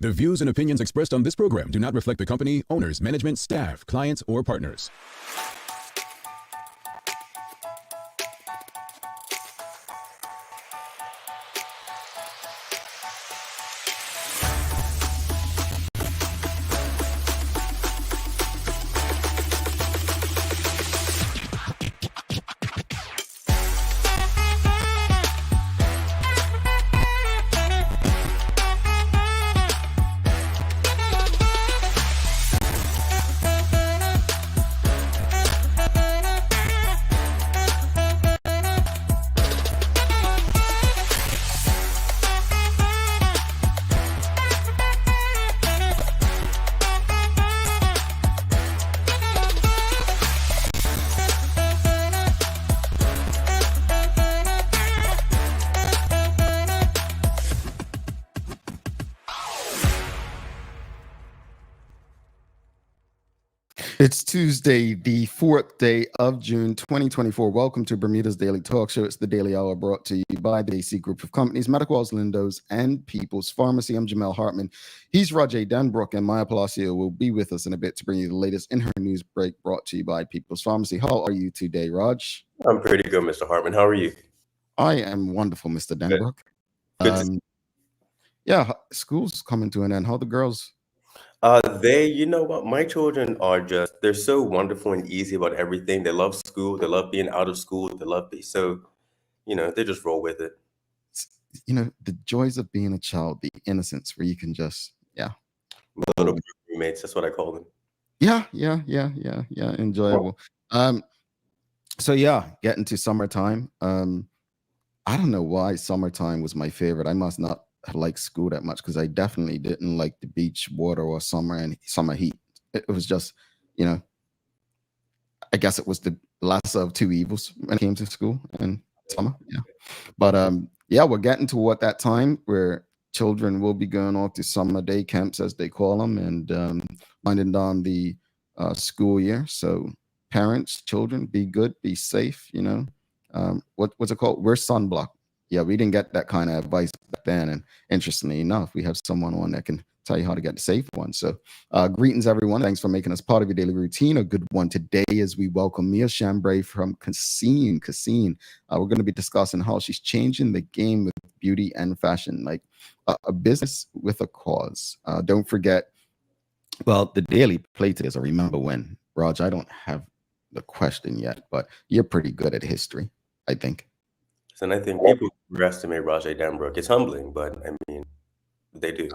The views and opinions expressed on this program do not reflect the company, owners, management, staff, clients, or partners. It's Tuesday, the 4th day of June, 2024. Welcome to Bermuda's Daily Talk Show. It's the Daily Hour brought to you by the AC Group of Companies, Medicals, Lindos, and People's Pharmacy. I'm Jamel Hartman. He's Rajay Danbrook, and Maya Palacio will be with us in a bit to bring you the latest in her news break brought to you by People's Pharmacy. How are you today, Raj? I'm pretty good, Mr. Hartman. How are you? I am wonderful, Mr. Danbrook. Good. Yeah, school's coming to an end. How are the girls? You know what? My children are they're so wonderful and easy about everything. They love school. They love being out of school. They just roll with it. You know, the joys of being a child, the innocence where you can just, Little roommates, that's what I call them. Yeah. Enjoyable. Getting to summertime. I don't know why summertime was my favorite. I must not like school that much because I definitely didn't like the beach water or summer heat. It was just, I guess it was the lesser of two evils when it came to school and summer. Yeah. But we're getting toward that time where children will be going off to summer day camps, as they call them, and winding down the school year. So parents, children, be good, be safe, what's it called? We're sunblock. Yeah, we didn't get that kind of advice back then. And interestingly enough, we have someone on that can tell you how to get the safe one. So greetings, everyone. Thanks for making us part of your daily routine. A good one today as we welcome Mia Chambray from Cassine. We're going to be discussing how she's changing the game with beauty and fashion, like a business with a cause. Don't forget, well, the daily play today is a remember when. Raj, I don't have the question yet, but you're pretty good at history, I think. And I think people underestimate Rajay Danbrook. It's humbling, but I mean, they do.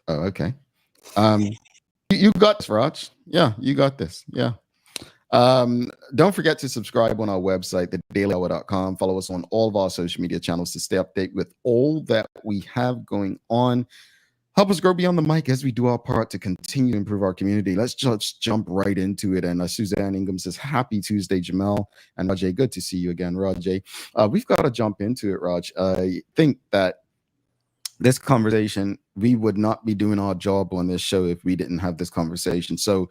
Oh, okay. You got this, Raj. Yeah, you got this. Yeah. Don't forget to subscribe on our website, thedailyhour.com. Follow us on all of our social media channels to stay updated with all that we have going on. Help us grow beyond the mic as we do our part to continue to improve our community. Let's just jump right into it. And Suzanne Ingham says, happy Tuesday, Jamel. And Rajay, good to see you again, Rajay. We've got to jump into it, Raj. I think that this conversation, we would not be doing our job on this show if we didn't have this conversation. So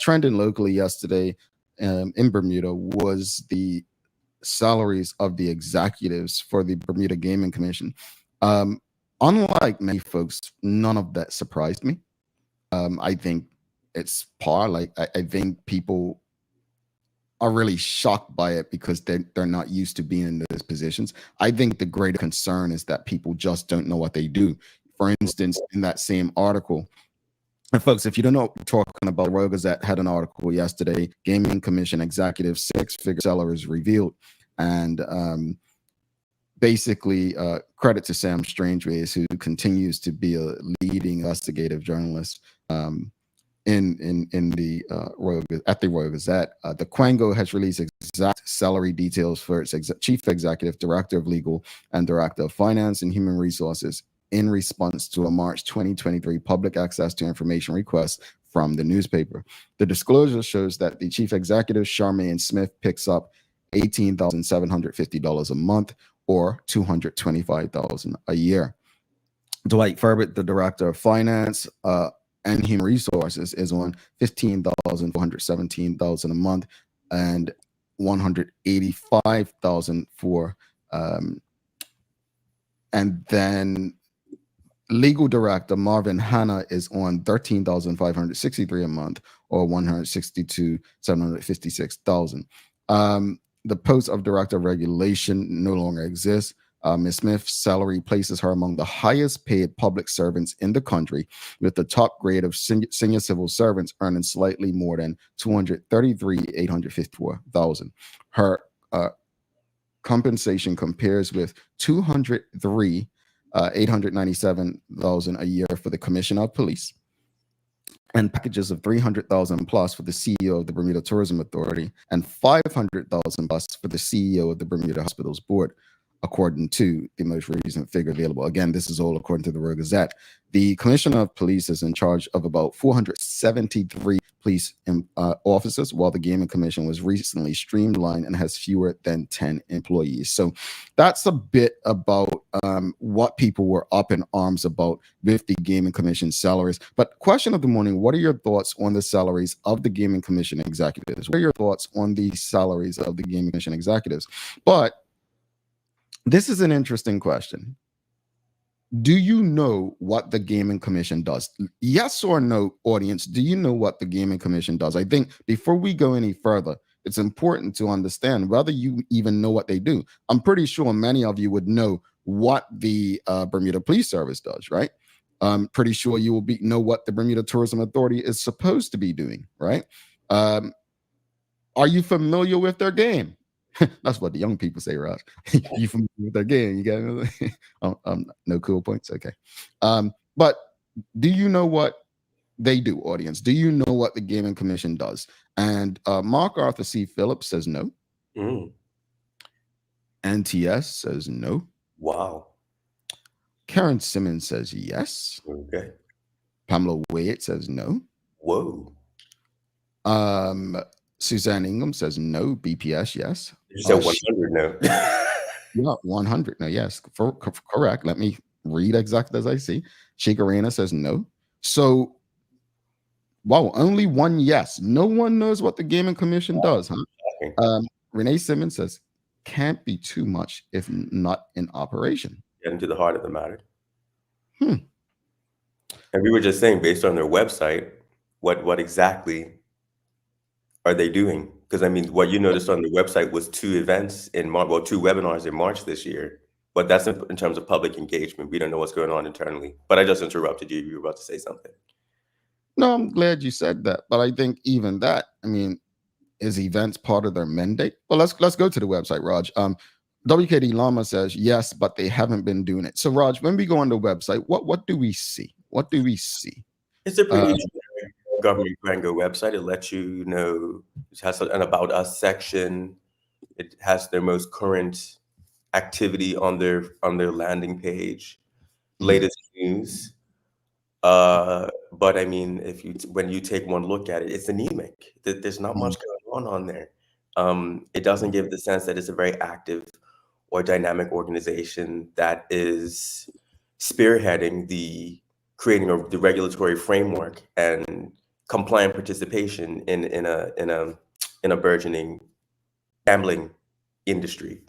trending locally yesterday in Bermuda was the salaries of the executives for the Bermuda Gaming Commission. Unlike many folks, none of that surprised me. I think it's par. Like I think people are really shocked by it because they're not used to being in those positions. I think the greater concern is that people just don't know what they do. For instance, in that same article, and folks, if you don't know what we're talking about, the Royal Gazette had an article yesterday, Gaming Commission executive 6-figure sellers revealed. And basically, credit to Sam Strangeways, who continues to be a leading investigative journalist in the Royal Gazette. The Quango has released exact salary details for its chief executive, director of legal, and director of finance and human resources in response to a March 2023 public access to information request from the newspaper. The disclosure shows that the chief executive, Charmaine Smith, picks up $18,750 a month, or $225,000 a year. Dwight Furbett, the director of finance and human resources, is on $15,417 a month and $185,000 for, and then legal director Marvin Hanna is on $13,563 a month, or $162,756,000. The post of director of regulation no longer exists. Ms. Smith's salary places her among the highest paid public servants in the country, with the top grade of senior civil servants earning slightly more than $233,854,000. Her compensation compares with $203,897 a year for the Commissioner of Police, and packages of $300,000 plus for the CEO of the Bermuda Tourism Authority, and $500,000 plus for the CEO of the Bermuda Hospitals Board, according to the most recent figure available. Again, this is all according to the Royal Gazette. The Commissioner of Police is in charge of about 473 police officers, while the Gaming Commission was recently streamlined and has fewer than 10 employees. So that's a bit about what people were up in arms about with the Gaming Commission salaries. But question of the morning, what are your thoughts on the salaries of the Gaming Commission executives? What are your thoughts on the salaries of the Gaming Commission executives? But this is an interesting question. Do you know what the Gaming Commission does? Yes or no, audience, do you know what the Gaming Commission does? I think before we go any further, it's important to understand whether you even know what they do. I'm pretty sure many of you would know what the Bermuda Police Service does, right? I'm pretty sure you will know what the Bermuda Tourism Authority is supposed to be doing, right? Are you familiar with their game? That's what the young people say, Raj. You familiar with their game? You got no cool points. Okay. But do you know what they do, audience? Do you know what the Gaming Commission does? And Mark Arthur C. Phillips says no. NTS says no. Wow. Karen Simmons says yes. Okay. Pamela Wade says no. Whoa. Suzanne Ingham says no. BPS, yes. You said 100 no. Yeah, 100 no, yes. Correct. Let me read exactly as I see. Chigarena says no. So, wow, only one yes. No one knows what the Gaming Commission does, huh? Renee Simmons says, can't be too much if not in operation. Getting to the heart of the matter. And we were just saying, based on their website, what exactly are they doing? Because I mean, what you noticed on the website was 2 events in March, well, 2 webinars in March this year. But that's in terms of public engagement. We don't know what's going on internally. But I just interrupted you. You were about to say something. No, I'm glad you said that. But I think even that, I mean, is events part of their mandate? Well, let's go to the website, Raj. WKD Lama says yes, but they haven't been doing it. So, Raj, when we go on the website, what do we see? What do we see? It's a pretty government Rango website. It lets you know, it has an About Us section. It has their most current activity on their landing page, latest news. But I mean, when you take one look at it, it's anemic. There's not much going on there. It doesn't give the sense that it's a very active or dynamic organization that is spearheading the creating of the regulatory framework and compliant participation in a burgeoning gambling industry.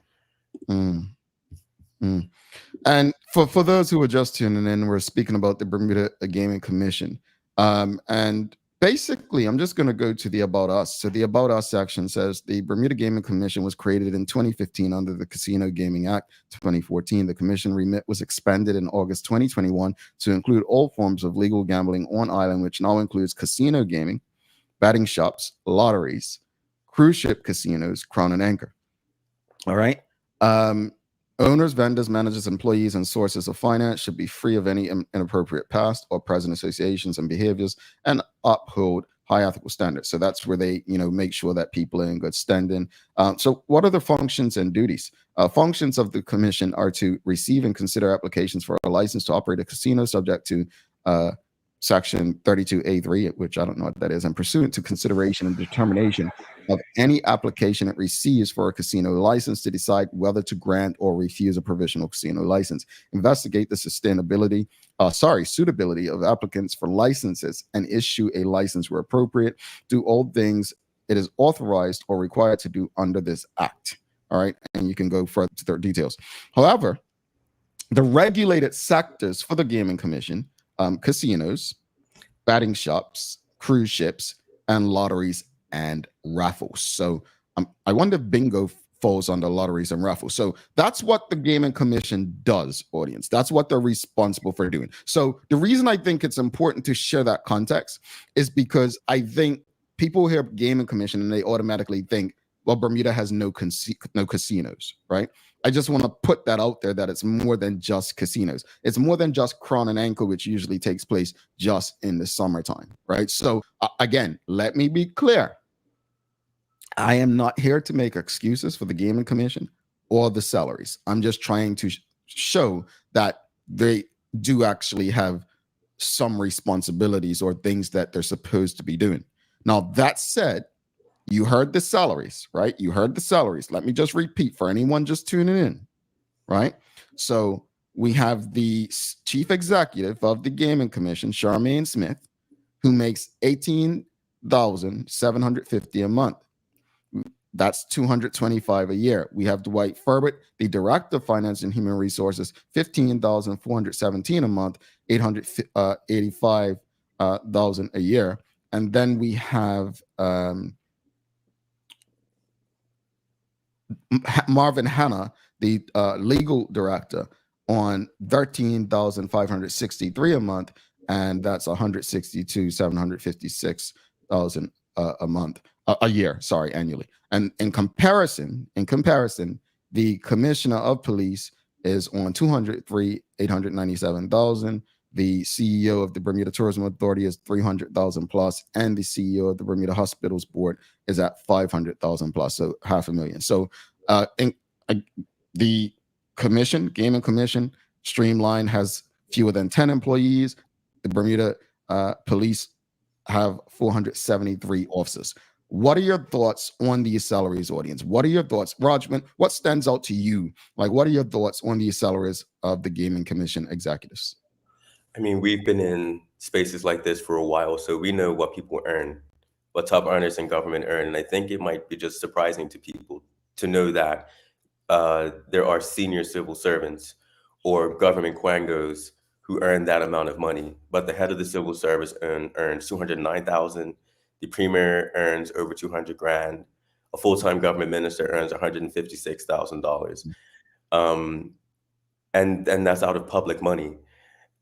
And for those who are just tuning in, we're speaking about the Bermuda Gaming Commission. And basically, I'm just going to go to the About Us. So the About Us section says the Bermuda Gaming Commission was created in 2015 under the Casino Gaming Act 2014. The commission remit was expanded in August 2021 to include all forms of legal gambling on island, which now includes casino gaming, betting shops, lotteries, cruise ship casinos, Crown and Anchor. All right. Owners, vendors, managers, employees, and sources of finance should be free of any inappropriate past or present associations and behaviors and uphold high ethical standards. So that's where they, make sure that people are in good standing. So what are the functions and duties? Functions of the commission are to receive and consider applications for a license to operate a casino subject to Section 32A3, which I don't know what that is, and pursuant to consideration and determination of any application it receives for a casino license to decide whether to grant or refuse a provisional casino license, investigate the suitability of applicants for licenses and issue a license where appropriate, do all things it is authorized or required to do under this act. All right, and you can go further to their details. However, The regulated sectors for the Gaming Commission, casinos, betting shops, cruise ships, and lotteries and raffles. So I wonder if bingo falls under lotteries and raffles. So that's what the Gaming Commission does, audience. That's what they're responsible for doing. So the reason I think it's important to share that context is because I think people hear Gaming Commission and they automatically think, well, Bermuda has no casinos, right? I just want to put that out there that it's more than just casinos. It's more than just Crown and Anchor, which usually takes place just in the summertime, right? So again, let me be clear. I am not here to make excuses for the Gaming Commission or the salaries. I'm just trying to show that they do actually have some responsibilities or things that they're supposed to be doing. Now, that said, you heard the salaries, right? You heard the salaries. Let me just repeat for anyone just tuning in, right? So we have the chief executive of the Gaming Commission, Charmaine Smith, who makes $18,750 a month. That's $225 a year. We have Dwight Furbert, the director of finance and human resources, $15,417 a month, $885,000 a year. And then we have Marvin Hanna, the legal director, on $13,563 a month, and that's $162,756 a month, a year. Sorry, annually. And in comparison, the commissioner of police is on $203,897,000. The CEO of the Bermuda Tourism Authority is $300,000 plus, and the CEO of the Bermuda Hospitals Board is at $500,000 plus, so $500,000. So, the Gaming Commission, Streamline, has fewer than 10 employees. The Bermuda Police have 473 officers. What are your thoughts on these salaries, audience? What are your thoughts, Rajman? What stands out to you? Like, what are your thoughts on these salaries of the Gaming Commission executives? I mean, we've been in spaces like this for a while, so we know what people earn, what top earners in government earn. And I think it might be just surprising to people to know that there are senior civil servants or government quangos who earn that amount of money. But the head of the civil service earns $209,000. The premier earns over $200,000. A full-time government minister earns $156,000. And that's out of public money.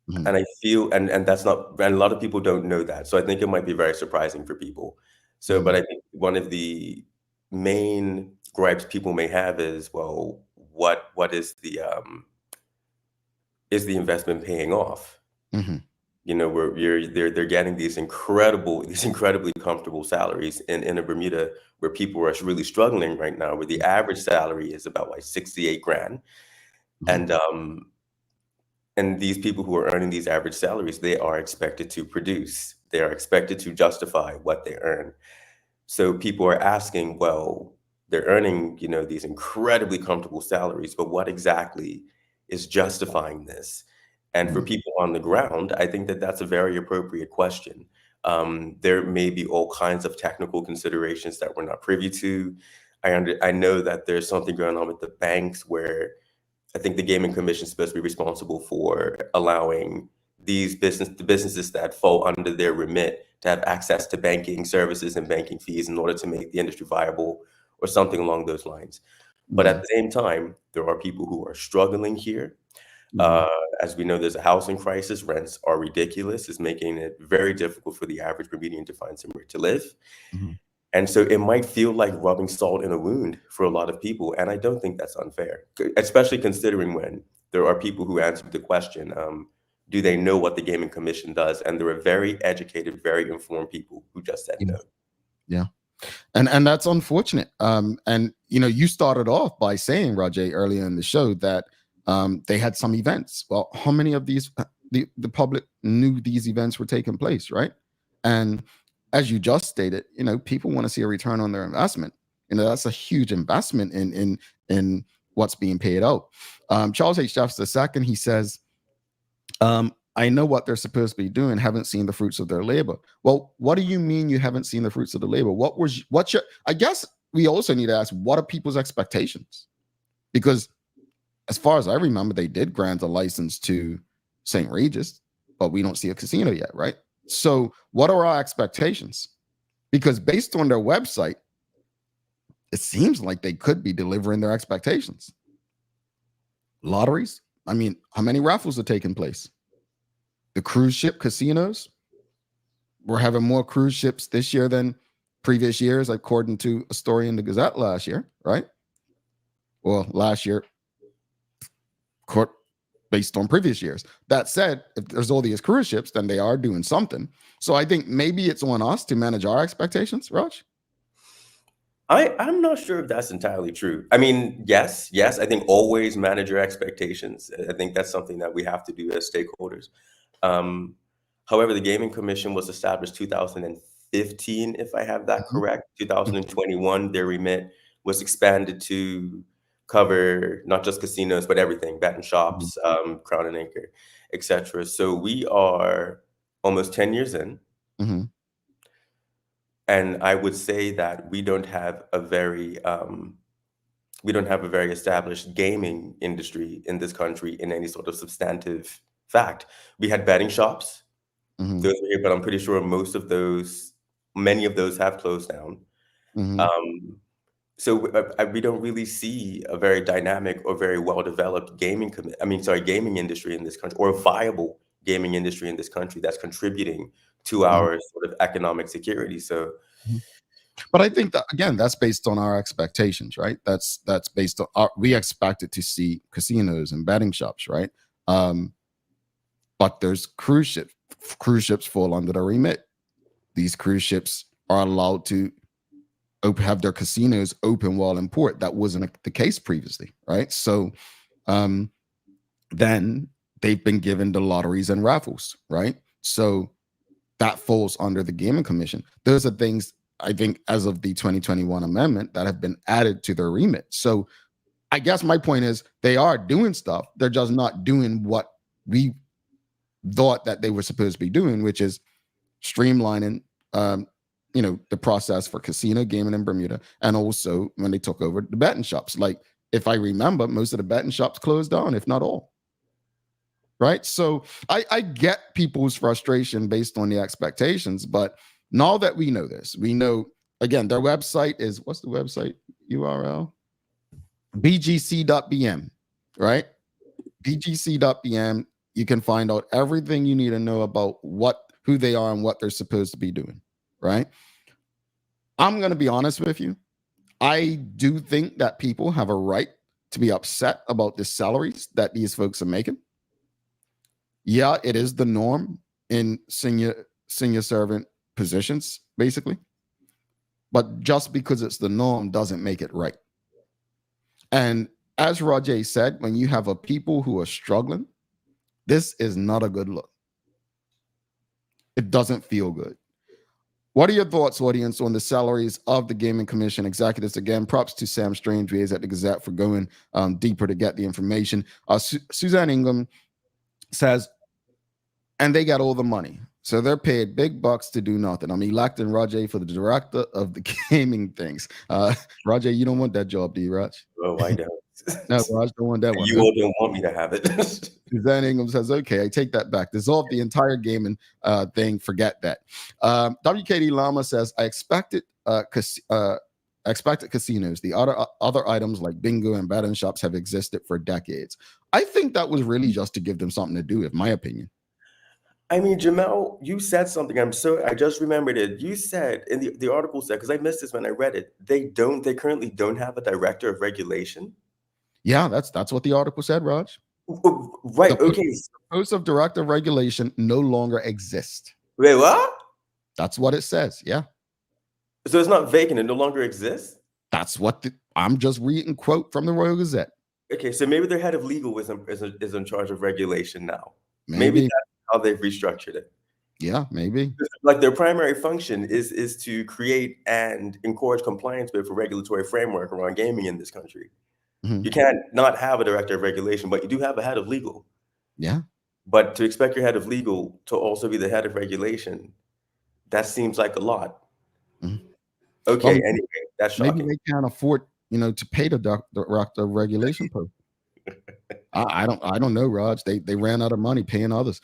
Mm-hmm. And I feel, and that's not, and a lot of people don't know that. So I think it might be very surprising for people. So, mm-hmm. But I think one of the main gripes people may have is, well, what is the investment paying off? Mm-hmm. You know, they're getting these incredibly comfortable salaries in a Bermuda where people are really struggling right now, where the average salary is about like $68,000. Mm-hmm. And these people who are earning these average salaries, they are expected to produce. They are expected to justify what they earn. So people are asking, well, they're earning, you know, these incredibly comfortable salaries, but what exactly is justifying this? And for people on the ground, I think that that's a very appropriate question. There may be all kinds of technical considerations that we're not privy to. I know that there's something going on with the banks where I think the Gaming Commission is supposed to be responsible for allowing the businesses that fall under their remit to have access to banking services and banking fees in order to make the industry viable or something along those lines. But at the same time, there are people who are struggling here. As we know, there's a housing crisis. Rents are ridiculous. It's making it very difficult for the average Bermudian to find somewhere to live. Mm-hmm. And so it might feel like rubbing salt in a wound for a lot of people. And I don't think that's unfair, especially considering when there are people who answered the question, do they know what the Gaming Commission does? And there are very educated, very informed people who just said no. Yeah. And that's unfortunate. And, you know, you started off by saying, Rajay, earlier in the show that they had some events. Well, how many of these, the public knew these events were taking place, right? And as you just stated, you know, people want to see a return on their investment. You know, that's a huge investment in what's being paid out. Charles H. Jeffs II, he says, I know what they're supposed to be doing, haven't seen the fruits of their labor. Well, what do you mean you haven't seen the fruits of the labor? I guess we also need to ask, what are people's expectations? Because as far as I remember, they did grant a license to St. Regis, but we don't see a casino yet, right? So what are our expectations? Because based on their website, it seems like they could be delivering their expectations. Lotteries, I mean, how many raffles are taking place? The cruise ship casinos, we're having more cruise ships this year than previous years, according to a story in the Gazette last year, right? Well, last year, based on previous years. That said, if there's all these cruise ships, then they are doing something. So I think maybe it's on us to manage our expectations, Raj. I'm not sure if that's entirely true. I mean, yes, I think always manage your expectations. I think that's something that we have to do as stakeholders. However, the Gaming Commission was established 2015, if I have that correct. 2021, their remit was expanded to cover not just casinos, but everything, betting shops, Crown and Anchor, etc. So we are almost 10 years in. And I would say that we don't have a very established gaming industry in this country in any sort of substantive fact. We had betting shops, those were here, but I'm pretty sure many of those have closed down. So we don't really see a very dynamic or very well-developed gaming industry in this country, or a viable gaming industry in this country that's contributing to our sort of economic security. So, but I think that, again, that's based on our expectations, right? That's based on we expected to see casinos and betting shops, right? But there's cruise ships. Cruise ships fall under the remit. These cruise ships are allowed to have their casinos open while in port. That wasn't the case previously, right? So then they've been given the lotteries and raffles, right? So that falls under the Gaming Commission. Those are things, I think, as of the 2021 amendment, that have been added to their remit. So I guess my point is they are doing stuff. They're just not doing what we thought that they were supposed to be doing, which is streamlining the process for casino gaming in Bermuda, and also when they took over the betting shops. Like, if I remember, most of the betting shops closed down, if not all. Right? So I get people's frustration based on the expectations, but now that we know this, we know, again, their website is, what's the website URL? bgc.bm, right? bgc.bm. You can find out everything you need to know about who they are and what they're supposed to be doing, right? I'm going to be honest with you. I do think that people have a right to be upset about the salaries that these folks are making. Yeah, it is the norm in senior servant positions, basically. But just because it's the norm doesn't make it right. And as Rajay said, when you have a people who are struggling, this is not a good look. It doesn't feel good. What are your thoughts, audience, on the salaries of the Gaming Commission executives? Again, props to Sam Strangeways at the Gazette for going deeper to get the information. Suzanne Ingham says, and they got all the money. So they're paid big bucks to do nothing. I'm electing Rajay for the director of the gaming things. Rajay, you don't want that job, do you, Raj? Oh, I don't. No, Raj don't want that one. You all don't want me to have it. Suzanne Ingham says, okay, I take that back. Dissolve the entire gaming thing. Forget that. WKD Lama says, I expected casinos. The other items like bingo and betting shops have existed for decades. I think that was really just to give them something to do, in my opinion. I mean, Jamel, you said something. I just remembered it. You said in the article said, because I missed this when I read it, they currently don't have a director of regulation. Yeah, that's what the article said, Raj. Right. Okay. The post of director of regulation no longer exists. Wait, what? That's what it says. Yeah. So it's not vacant. It no longer exists. That's what I'm just reading quote from the Royal Gazette. Okay, so maybe their head of legal is in charge of regulation now. Maybe that's how they've restructured it. Yeah, maybe. Like their primary function is to create and encourage compliance with a regulatory framework around gaming in this country. You can't not have a director of regulation, but you do have a head of legal. Yeah. But to expect your head of legal to also be the head of regulation, that seems like a lot. Okay, anyway, that's shocking. Maybe they can't afford, to pay the director of regulation post. I don't know, Raj. They ran out of money paying others.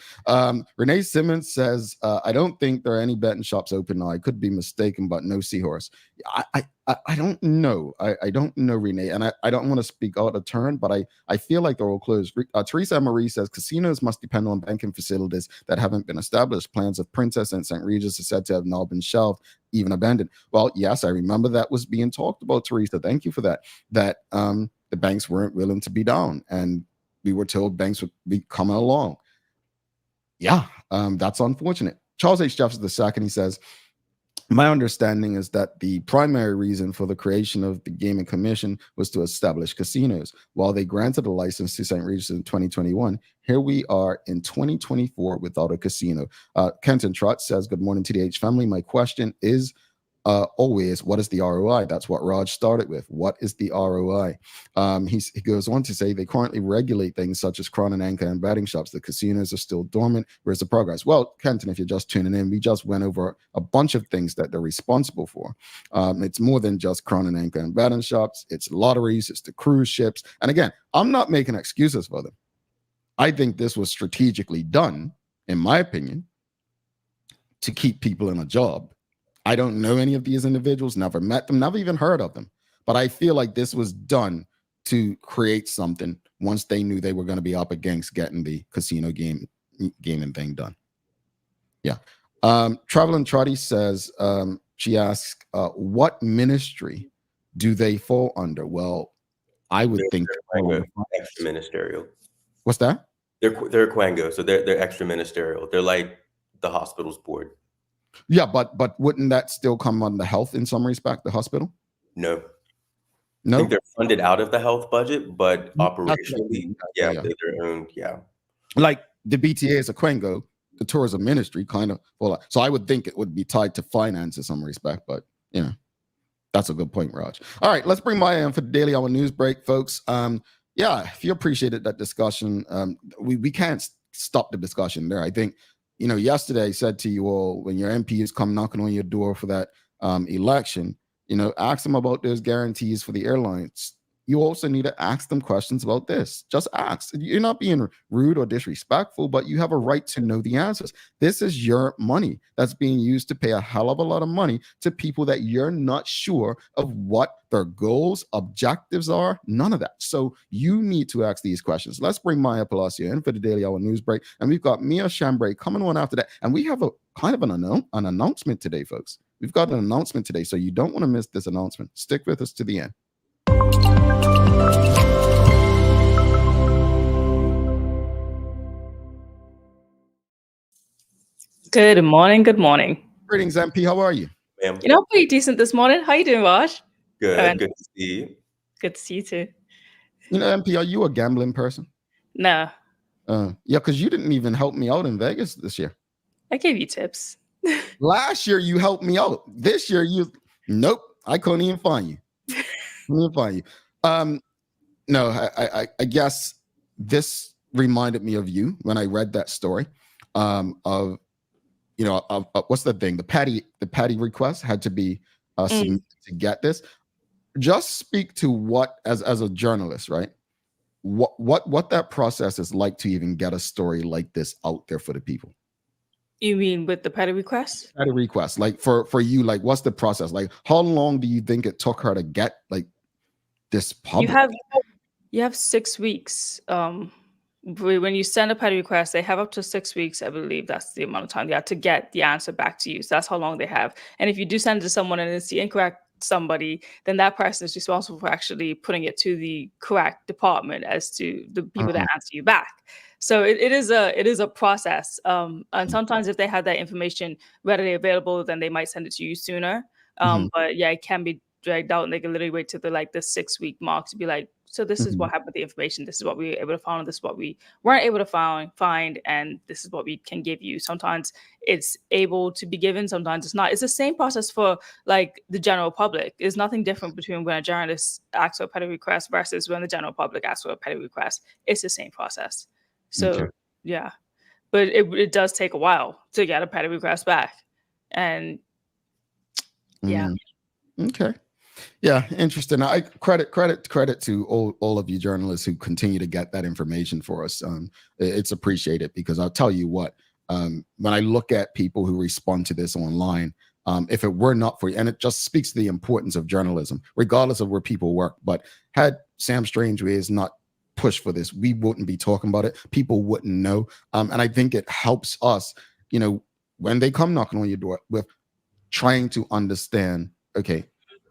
Renee Simmons says, I don't think there are any betting shops open now. I could be mistaken, but no seahorse. I don't know. I don't know, Renee, and I don't want to speak out of turn, but I feel like they're all closed. Teresa Marie says casinos must depend on banking facilities that haven't been established. Plans of Princess and St. Regis are said to have now been shelved, even abandoned. Well, yes, I remember that was being talked about, Teresa. Thank you for that. That the banks weren't willing to be down, and we were told banks would be coming along. Yeah, that's unfortunate. Charles H. Jefferson II, he says, my understanding is that the primary reason for the creation of the Gaming Commission was to establish casinos. While they granted a license to St. Regis in 2021, here we are in 2024 without a casino. Kenton Trott says, good morning, TDH family. My question is always, what is the ROI? That's what Raj started with. What is the ROI? He goes on to say they currently regulate things such as Crown and Anchor and betting shops. The casinos are still dormant. Where's the progress? Well, Kenton, if you're just tuning in, we just went over a bunch of things that they're responsible for. It's more than just Crown and Anchor and betting shops. It's lotteries. It's the cruise ships. And again, I'm not making excuses for them. I think this was strategically done, in my opinion, to keep people in a job. I don't know any of these individuals, never met them, never even heard of them. But I feel like this was done to create something once they knew they were going to be up against getting the casino gaming thing done. Yeah. Traveling Trotty says, she asks, what ministry do they fall under? Well, I would think extra ministerial. What's that? They're Quango, so they're extra ministerial. They're like the hospital's board. Yeah, but wouldn't that still come on the health in some respect, the hospital? No. I think they're funded out of the health budget, but operationally, they're their own, Like the BTA is a Quango, the tourism ministry kind of. Well, so I would think it would be tied to finance in some respect, but that's a good point, Raj. All right, let's bring Maya in for the Daily Hour news break, folks. If you appreciated that discussion, we can't stop the discussion there. I think. Yesterday I said to you all, when your MPs come knocking on your door for that election, ask them about those guarantees for the airlines. You also need to ask them questions about this. Just ask. You're not being rude or disrespectful, but you have a right to know the answers. This is your money that's being used to pay a hell of a lot of money to people that you're not sure of what their goals, objectives are. None of that. So you need to ask these questions. Let's bring Maya Palacio in for the Daily Hour news break. And we've got Mia Chambray coming on after that. And we have a kind of an announcement today, folks. We've got an announcement today, so you don't want to miss this announcement. Stick with us to the end. Good morning. Good morning. Greetings, MP. How are you? Ma'am. Pretty decent this morning. How you doing, Raj? Good. Good to see you. Good to see you too. MP, are you a gambling person? No. Because you didn't even help me out in Vegas this year. I gave you tips. Last year you helped me out. This year nope. I couldn't even find you. No, I guess this reminded me of you when I read that story of what's the thing? The patty request had to be submitted to get this. Just speak to what, as a journalist, right? What that process is like to even get a story like this out there for the people. You mean with the patty request? Patty request, like for you, like what's the process? Like how long do you think it took her to get like this public? You have 6 weeks. When you send a patty request, they have up to 6 weeks. I believe that's the amount of time they have to get the answer back to you. So that's how long they have. And if you do send it to someone and it's the incorrect somebody, then that person is responsible for actually putting it to the correct department as to the people that answer you back. So it is a process. And sometimes if they have that information readily available, then they might send it to you sooner. But yeah, it can be dragged out, and they can literally wait till the 6 week mark to be like, so this is what happened with the information. This is what we were able to find. This is what we weren't able to find, and this is what we can give you. Sometimes it's able to be given. Sometimes it's not. It's the same process for the general public. There's nothing different between when a journalist asks for a petty request versus when the general public asks for a petty request. It's the same process. So yeah, but it does take a while to get a petty request back, and yeah. Okay. Yeah, interesting. I credit to all of you journalists who continue to get that information for us. It's appreciated, because I'll tell you what, when I look at people who respond to this online, if it were not for you, and it just speaks to the importance of journalism, regardless of where people work. But had Sam Strangeways not pushed for this, we wouldn't be talking about it. People wouldn't know. And I think it helps us, when they come knocking on your door, with trying to understand, okay,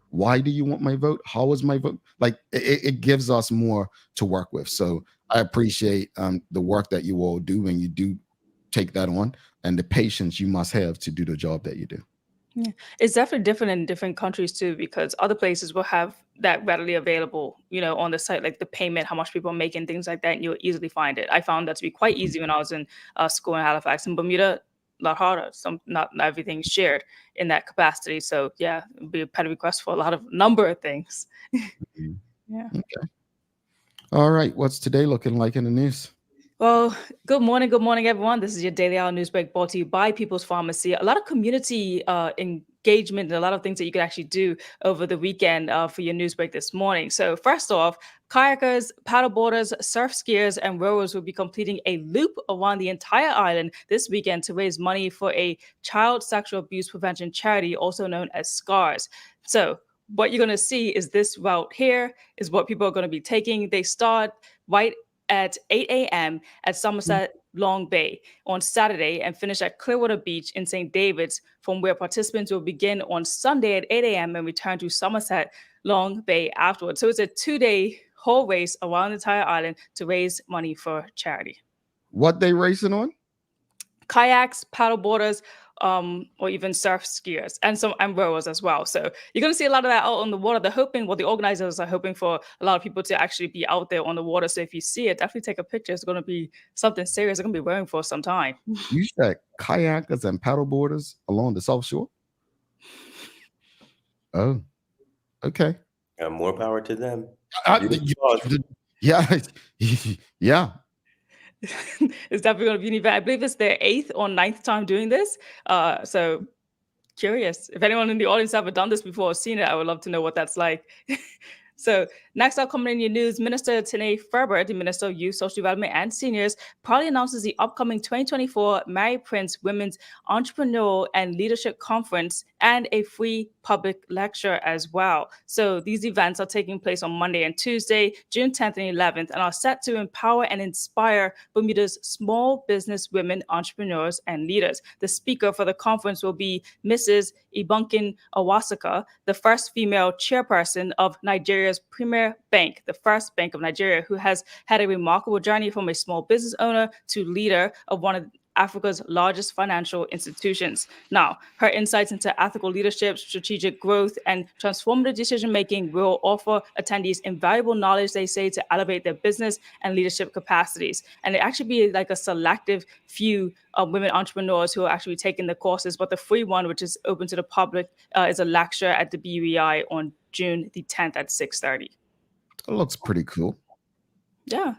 why do you want my vote? How is my vote? Like, it gives us more to work with. So I appreciate the work that you all do when you do take that on, and the patience you must have to do the job that you do. Yeah, it's definitely different in different countries too, because other places will have that readily available, on the site, like the payment, how much people are making, things like that, and you'll easily find it. I found that to be quite easy when I was in school in Halifax. In Bermuda, a lot harder. Not everything's shared in that capacity. So yeah, it'd be a petty request for a number of things. Yeah. Okay. All right. What's today looking like in the news? Well, good morning, everyone. This is your Daily Hour News Break, brought to you by People's Pharmacy. A lot of community engagement and a lot of things that you could actually do over the weekend for your news break this morning. So first off, kayakers, paddleboarders, surf skiers, and rowers will be completing a loop around the entire island this weekend to raise money for a child sexual abuse prevention charity, also known as SCARS. So what you're going to see is this route here is what people are going to be taking. They start right at 8 a.m. at Somerset Long Bay on Saturday and finish at Clearwater Beach in St. David's, from where participants will begin on Sunday at 8 a.m. and return to Somerset Long Bay afterwards. So it's a 2-day whole race around the entire island to raise money for charity. What they racing on? Kayaks, paddleboarders, or even surf skiers, and rowers as well. So you're going to see a lot of that out on the water. The organizers are hoping for a lot of people to actually be out there on the water. So if you see it, definitely take a picture. It's going to be something serious. They're going to be wearing for some time. You said kayakers and paddleboarders along the South Shore? Oh, okay. More power to them. Yeah, yeah. It's definitely going to be an event. I believe it's their 8th or 9th time doing this. So curious. If anyone in the audience ever done this before or seen it, I would love to know what that's like. So next up, coming in your news, Minister Tene Ferber, the Minister of Youth, Social Development and Seniors, proudly announces the upcoming 2024 Mary Prince Women's Entrepreneurial and Leadership Conference and a free public lecture as well. So these events are taking place on Monday and Tuesday, June 10th and 11th, and are set to empower and inspire Bermuda's small business women entrepreneurs and leaders. The speaker for the conference will be Mrs. Ibunkin Owasaka, the first female chairperson of Nigeria's Premier Bank, the first bank of Nigeria, who has had a remarkable journey from a small business owner to leader of one of Africa's largest financial institutions. Now, her insights into ethical leadership, strategic growth, and transformative decision-making will offer attendees invaluable knowledge, they say, to elevate their business and leadership capacities. And it actually be like a selective few women entrepreneurs who are actually taking the courses, but the free one, which is open to the public, is a lecture at the BUEI on June the 10th at 6:30. It looks pretty cool. Yeah.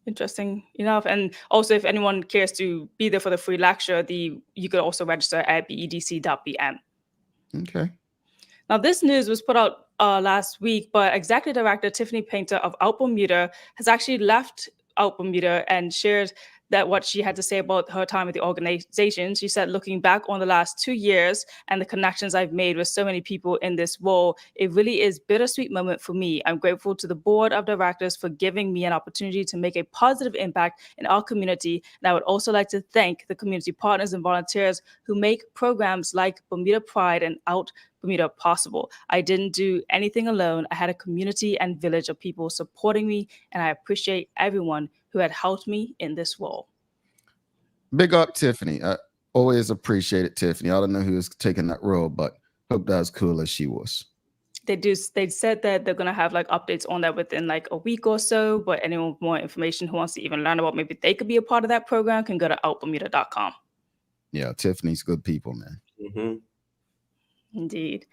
Interesting enough. And also, if anyone cares to be there for the free lecture, you could also register at bedc.bm. Okay. Now, this news was put out last week, but Executive Director Tiffany Painter of Out Bermuda has actually left Out Bermuda and shared that what she had to say about her time at the organization. She said, looking back on the last 2 years and the connections I've made with so many people in this role, it really is a bittersweet moment for me. I'm grateful to the board of directors for giving me an opportunity to make a positive impact in our community. And I would also like to thank the community partners and volunteers who make programs like Bermuda Pride and Out Bermuda possible. I didn't do anything alone. I had a community and village of people supporting me, and I appreciate everyone who had helped me in this role. Big up, Tiffany. I always appreciated Tiffany. I don't know who was taking that role, but hope that was cool as she was. They said that they're going to have like updates on that within like a week or so, but anyone with more information who wants to even learn about maybe they could be a part of that program can go to outbermuda.com. Yeah, Tiffany's good people, man. Mm-hmm. Indeed.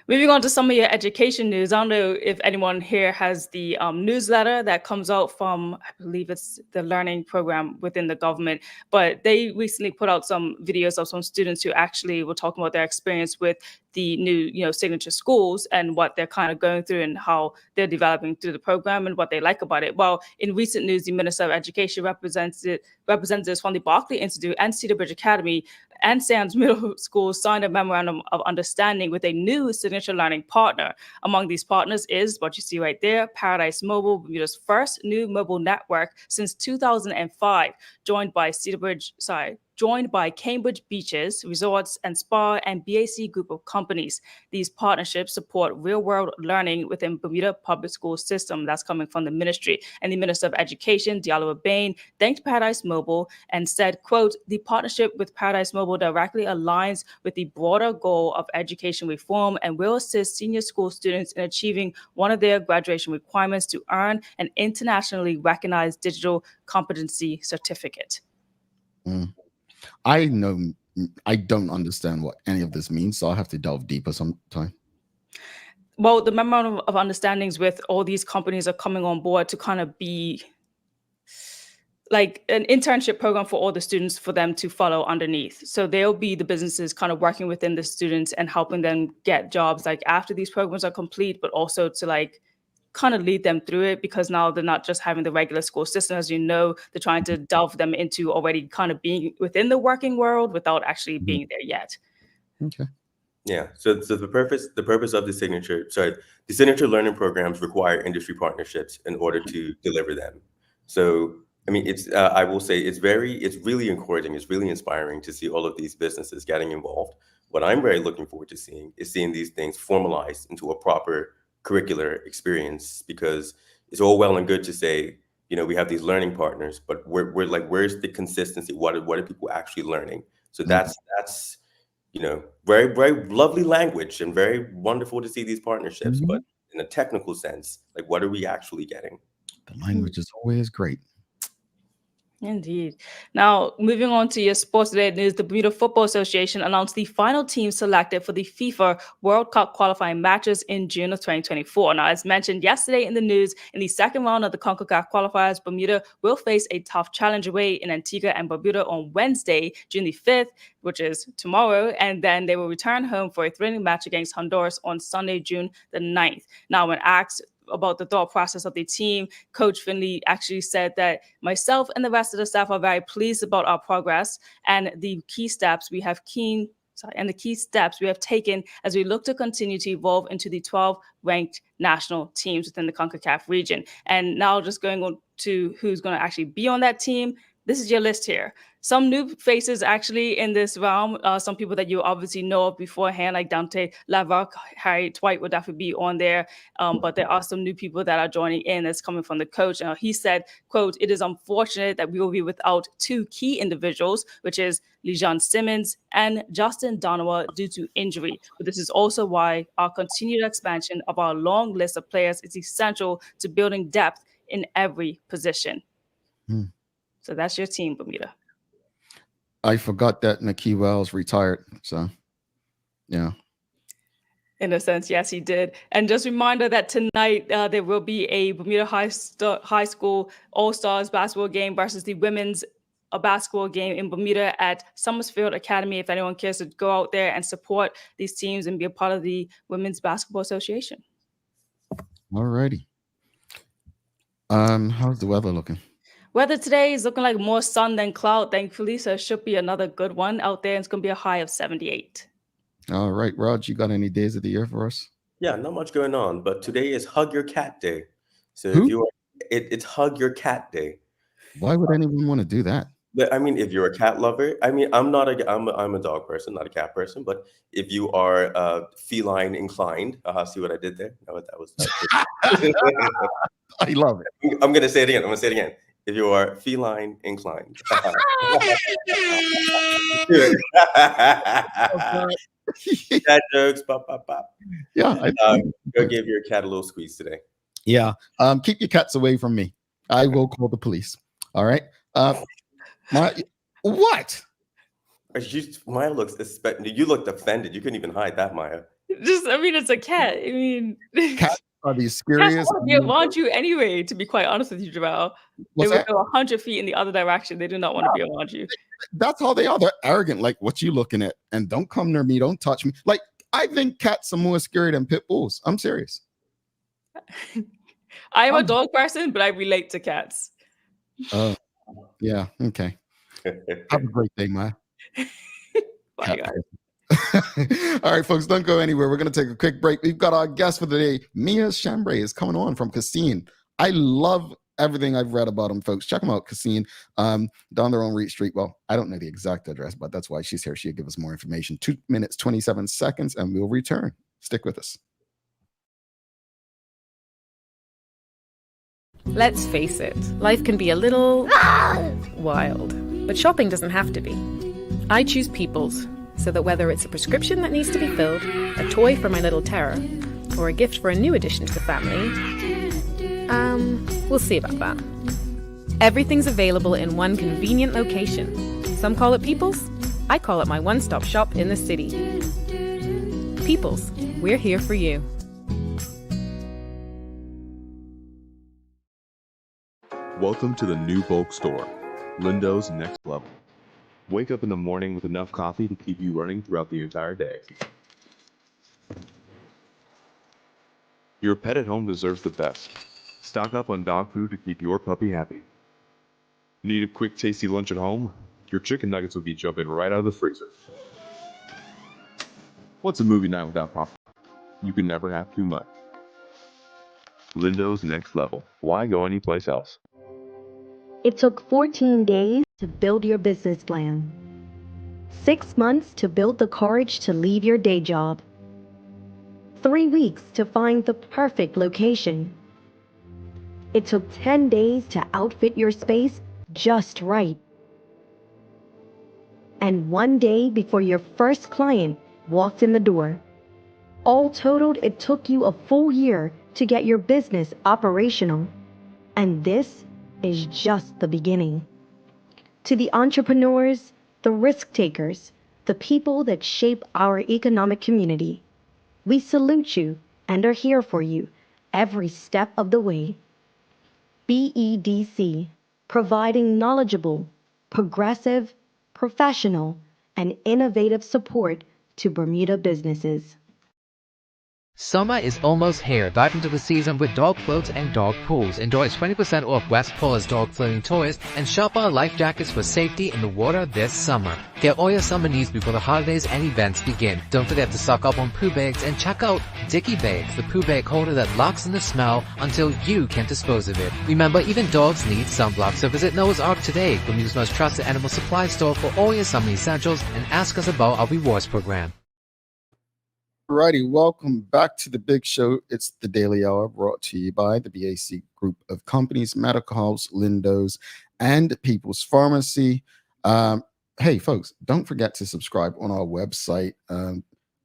Moving on to some of your education news. I don't know if anyone here has the newsletter that comes out from, I believe it's the learning program within the government, but they recently put out some videos of some students who actually were talking about their experience with the new, signature schools and what they're kind of going through and how they're developing through the program and what they like about it. Well, in recent news, the Minister of Education representatives from the Berkeley Institute and Cedar Bridge Academy and Sands Middle School signed a memorandum of understanding with a new signature learning partner. Among these partners is what you see right there, Paradise Mobile, Bermuda's first new mobile network since 2005, joined by Cambridge Beaches, Resorts and Spa, and BAC Group of companies. These partnerships support real-world learning within Bermuda public school system. That's coming from the ministry. And the Minister of Education, Diallo Bain, thanked Paradise Mobile and said, quote, "The partnership with Paradise Mobile directly aligns with the broader goal of education reform and will assist senior school students in achieving one of their graduation requirements to earn an internationally recognized digital competency certificate." I don't understand what any of this means, so I'll have to delve deeper sometime. Well, the memorandum of understandings with all these companies are coming on board to kind of be like an internship program for all the students for them to follow underneath. So they'll be the businesses kind of working within the students and helping them get jobs like after these programs are complete, but also to like kind of lead them through it, because now they're not just having the regular school system. As you know, they're trying to delve them into already kind of being within the working world without actually being there yet. Okay. Yeah. So the purpose of the signature learning programs require industry partnerships in order to deliver them. So I mean, I will say it's really encouraging. It's really inspiring to see all of these businesses getting involved. What I'm very looking forward to seeing these things formalized into a proper curricular experience, because it's all well and good to say, we have these learning partners, but we're like, where's the consistency? What are people actually learning? So that's very, very lovely language and very wonderful to see these partnerships. But in a technical sense, like, what are we actually getting? The language is always great. Indeed. Now, moving on to your sports-related news, the Bermuda Football Association announced the final team selected for the FIFA World Cup qualifying matches in June of 2024. Now, as mentioned yesterday in the news, in the second round of the CONCACAF qualifiers, Bermuda will face a tough challenge away in Antigua and Barbuda on Wednesday, June the 5th, which is tomorrow, and then they will return home for a thrilling match against Honduras on Sunday, June the 9th. Now, when asked about the thought process of the team, Coach Finley actually said that myself and the rest of the staff are very pleased about our progress and the key steps we have taken as we look to continue to evolve into the 12 ranked national teams within the CONCACAF region. And now just going on to who's going to actually be on that team. This is your list here. Some new faces actually in this realm. Some people that you obviously know of beforehand, like Dante Lavac, Harry Dwight would definitely be on there. But there are some new people that are joining in that's coming from the coach. He said, quote, "It is unfortunate that we will be without two key individuals, which is Lejean Simmons and Justin Donowa, due to injury. But this is also why our continued expansion of our long list of players is essential to building depth in every position." So that's your team, Bermuda. I forgot that Nakeem Wells retired. So, yeah. In a sense, yes, he did. And just a reminder that tonight there will be a Bermuda High School All-Stars basketball game versus the women's basketball game in Bermuda at Summersfield Academy. If anyone cares to go out there and support these teams and be a part of the Women's Basketball Association. All righty. How's the weather looking? Weather today is looking like more sun than cloud, thankfully. So it should be another good one out there. It's going to be a high of 78. All right, Raj, you got any days of the year for us? Yeah, not much going on, but today is Hug Your Cat Day. So if you are, it's Hug Your Cat Day. Why would anyone want to do that? I mean, if you're a cat lover, I mean, I'm a dog person, not a cat person. But if you are feline inclined, see what I did there? No, that was I love it. I'm gonna say it again. If you are feline inclined. Cat jokes, pop, pop, pop. Yeah. Go give your cat a little squeeze today. Yeah. Keep your cats away from me. I will call the police. All right. What? Maya looks. You looked offended. You couldn't even hide that, Maya. I mean, it's a cat. I mean, Cats are the cats scariest. want to be around you anyway. To be quite honest with you, Jamal, they What's would that? go 100 feet in the other direction. They do not want to be around you. That's how they are. They're arrogant. Like, what you looking at? And don't come near me. Don't touch me. Like, I think cats are more scary than pit bulls. I'm serious. I'm a dog person, but I relate to cats. Oh, yeah. Okay. Have a great day, Maya. Bye, guys. All right, folks, don't go anywhere. We're going to take a quick break. We've got our guest for the day. Mia Chambray is coming on from Cassine. I love everything I've read about them, folks. Check them out, Cassine, down there on Reed Street. Well, I don't know the exact address, but that's why she's here. She'll give us more information. 2 minutes, 27 seconds, and we'll return. Stick with us. Let's face it, life can be a little wild, but shopping doesn't have to be. I choose People's, so that whether it's a prescription that needs to be filled, a toy for my little terror, or a gift for a new addition to the family, we'll see about that. Everything's available in one convenient location. Some call it People's, I call it my one-stop shop in the city. People's, we're here for you. Welcome to the new bulk store, Lindo's Next Level. Wake up in the morning with enough coffee to keep you running throughout the entire day. Your pet at home deserves the best. Stock up on dog food to keep your puppy happy. Need a quick tasty lunch at home? Your chicken nuggets will be jumping right out of the freezer. What's a movie night without popcorn? You can never have too much. Lindo's Next Level. Why go anyplace else? It took 14 days to build your business plan. 6 months to build the courage to leave your day job. 3 weeks to find the perfect location. It took 10 days to outfit your space just right. And 1 day before your first client walked in the door. All totaled, it took you a full year to get your business operational. And this is just the beginning. To the entrepreneurs, the risk takers, the people that shape our economic community, we salute you and are here for you every step of the way. BEDC, providing knowledgeable, progressive, professional, and innovative support to Bermuda businesses. Summer is almost here. Dive into the season with dog floats and dog pools. Enjoy 20% off West Paul's dog floating toys and shop our life jackets for safety in the water this summer. Get all your summer needs before the holidays and events begin. Don't forget to stock up on poo bags and check out Dicky Bags, the poo bag holder that locks in the smell until you can dispose of it. Remember, even dogs need sunblock, so visit Noah's Ark today, Bermuda's most trusted animal supply store for all your summer essentials, and ask us about our rewards program. Righty, welcome back to the big show. It's the Daily Hour, brought to you by the BAC Group of Companies, Medical House, Lindo's, and People's Pharmacy. Hey, folks, don't forget to subscribe on our website,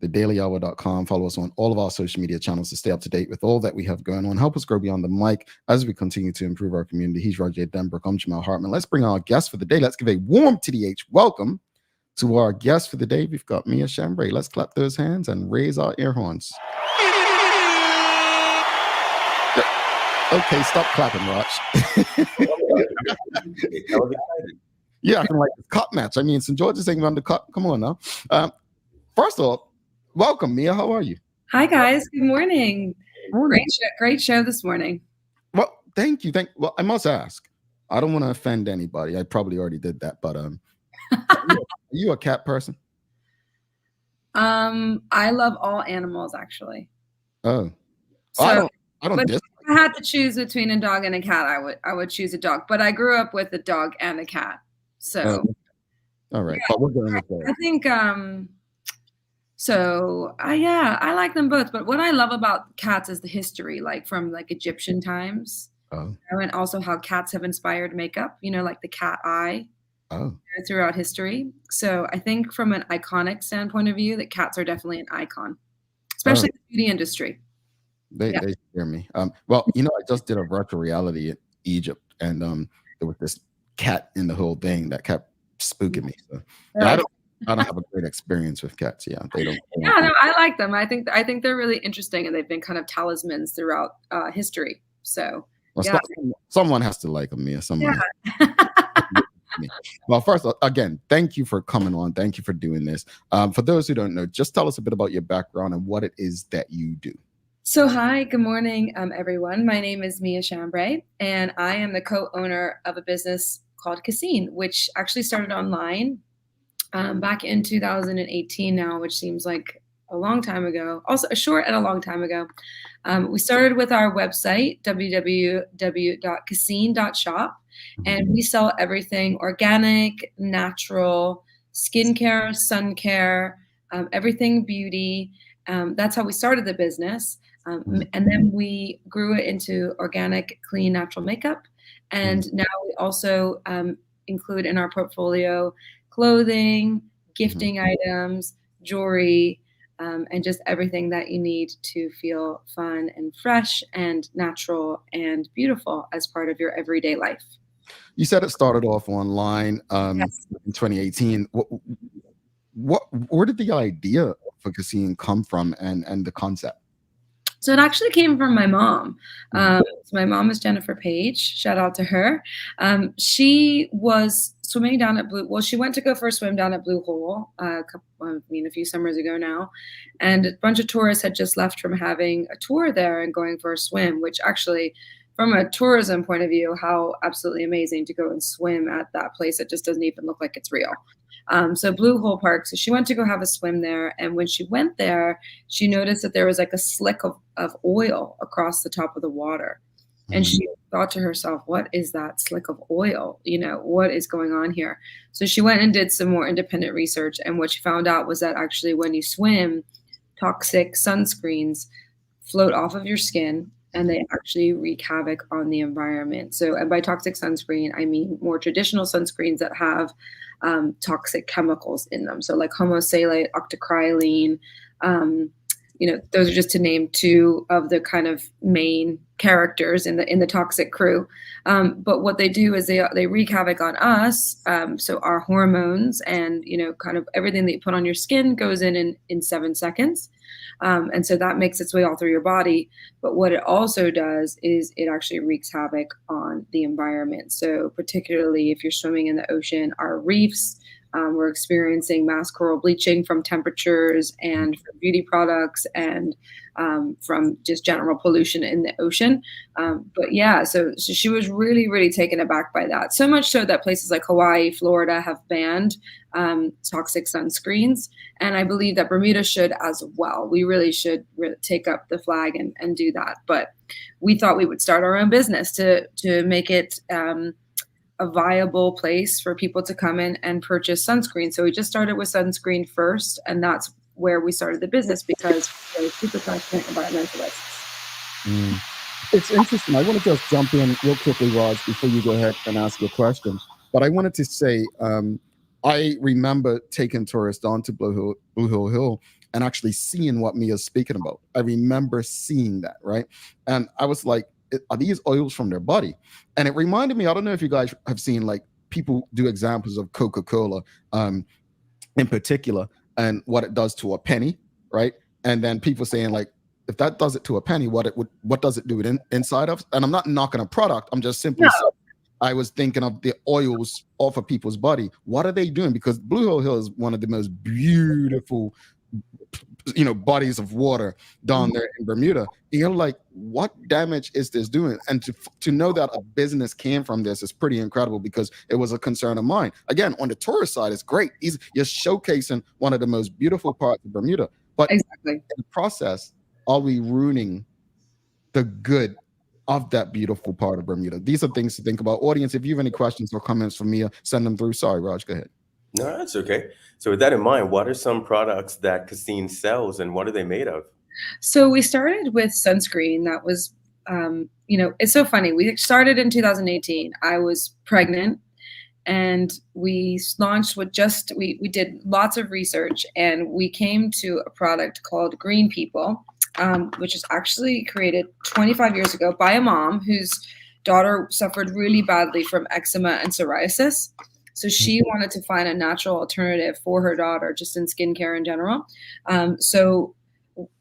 thedailyhour.com. Follow us on all of our social media channels to stay up to date with all that we have going on. Help us grow beyond the mic as we continue to improve our community. He's Roger Denbrook. I'm Jamal Hartman. Let's bring our guest for the day. Let's give a warm TDH welcome to our guest for the day. We've got Mia Chambray. Let's clap those hands and raise our air horns. Okay, stop clapping, Raj. Yeah, I can like the cup match. I mean, St. George is saying on the cup. Come on now. First of all, welcome, Mia. How are you? Hi, guys. Good morning. Great show this morning. Well, thank you. Well, I must ask. I don't want to offend anybody. I probably already did that, but are you a cat person? I love all animals, actually. Oh, so I don't. If I had to choose between a dog and a cat, I would choose a dog. But I grew up with a dog and a cat, so. All right, yeah, but we're going with that. I think I like them both. But what I love about cats is the history, like from like Egyptian times, and also how cats have inspired makeup. You know, like the cat eye. Throughout history. So I think from an iconic standpoint of view, that cats are definitely an icon, especially in the beauty industry. They scare me. Well, you know, I just did a virtual reality in Egypt, and there was this cat in the whole thing that kept spooking me. So I don't have a great experience with cats. Yeah, they don't. Yeah, no, I like them. I think they're really interesting, and they've been kind of talismans throughout history. So Well, yeah, someone has to like them, Mia. Someone. yeah. Well, first, again, thank you for coming on. Thank you for doing this. For those who don't know, just tell us a bit about your background and what it is that you do. So hi, good morning, everyone. My name is Mia Chambray, and I am the co-owner of a business called Cassine, which actually started online back in 2018 now, which seems like a long time ago, also a short and a long time ago. We started with our website, www.cassine.shop, and we sell everything organic, natural, skincare, sun care, everything beauty. That's how we started the business. And then we grew it into organic, clean, natural makeup. And now we also include in our portfolio clothing, gifting items, jewelry, and just everything that you need to feel fun and fresh and natural and beautiful as part of your everyday life. You said it started off online Yes. in 2018. Where did the idea for Cassine come from and the concept? So it actually came from my mom. So my mom is Jennifer Page. Shout out to her. She was swimming down at she went to go for a swim down at Blue Hole a few summers ago now. And a bunch of tourists had just left from having a tour there and going for a swim, which actually, from a tourism point of view, how absolutely amazing to go and swim at that place. It just doesn't even look like it's real. So Blue Hole Park. So she went to go have a swim there. And when she went there, she noticed that there was like a slick of oil across the top of the water. And she thought to herself, what is that slick of oil? What is going on here? So she went and did some more independent research. And what she found out was that actually when you swim, toxic sunscreens float off of your skin and they actually wreak havoc on the environment. So, and by toxic sunscreen, I mean more traditional sunscreens that have toxic chemicals in them. So like homosalate, octocrylene, those are just to name two of the kind of main characters in the toxic crew. But what they do is they wreak havoc on us. So our hormones and, kind of everything that you put on your skin goes in 7 seconds. And so that makes its way all through your body. But what it also does is it actually wreaks havoc on the environment. So particularly if you're swimming in the ocean, our reefs, we're experiencing mass coral bleaching from temperatures and from beauty products and from just general pollution in the ocean. But yeah, so she was really, really taken aback by that. So much so that places like Hawaii, Florida have banned toxic sunscreens. And I believe that Bermuda should as well. We really should take up the flag and do that. But we thought we would start our own business to make it a viable place for people to come in and purchase sunscreen. So we just started with sunscreen first, and that's where we started the business because we're super passionate environmentalists. It's interesting. I want to just jump in real quickly, Raj, before you go ahead and ask your question. But I wanted to say, I remember taking tourists on to Blue Hill and actually seeing what Mia's speaking about. I remember seeing that, right? And I was like, are these oils from their body? And it reminded me, I don't know if you guys have seen like people do examples of Coca-Cola in particular and what it does to a penny, right? And then people saying like, if that does it to a penny, what does it do inside of? And I'm not knocking a product. I'm just simply saying, I was thinking of the oils off of people's body. What are they doing? Because Blue Hill is one of the most beautiful bodies of water down there in Bermuda. And you're like, what damage is this doing? And to know that a business came from this is pretty incredible because it was a concern of mine. Again, on the tourist side, it's great. You're showcasing one of the most beautiful parts of Bermuda. But exactly. In the process, are we ruining the good of that beautiful part of Bermuda? These are things to think about. Audience, if you have any questions or comments for Mia, send them through. Sorry, Raj, go ahead. No, that's okay. So with that in mind, what are some products that Cassine sells and what are they made of? So we started with sunscreen. That was, it's so funny. We started in 2018. I was pregnant and we launched with we did lots of research and we came to a product called Green People, which is actually created 25 years ago by a mom whose daughter suffered really badly from eczema and psoriasis. So she wanted to find a natural alternative for her daughter, just in skincare in general. So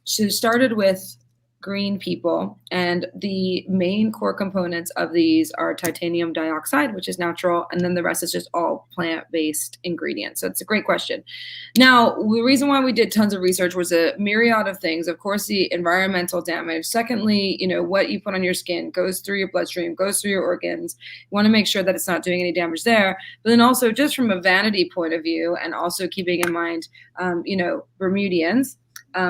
she started with Green People, and the main core components of these are titanium dioxide, which is natural, and then the rest is just all plant-based ingredients. So it's a great question. Now, the reason why we did tons of research was a myriad of things. Of course, the environmental damage. Secondly, what you put on your skin goes through your bloodstream, goes through your organs. You want to make sure that it's not doing any damage there. But then also, just from a vanity point of view, and also keeping in mind, Bermudians,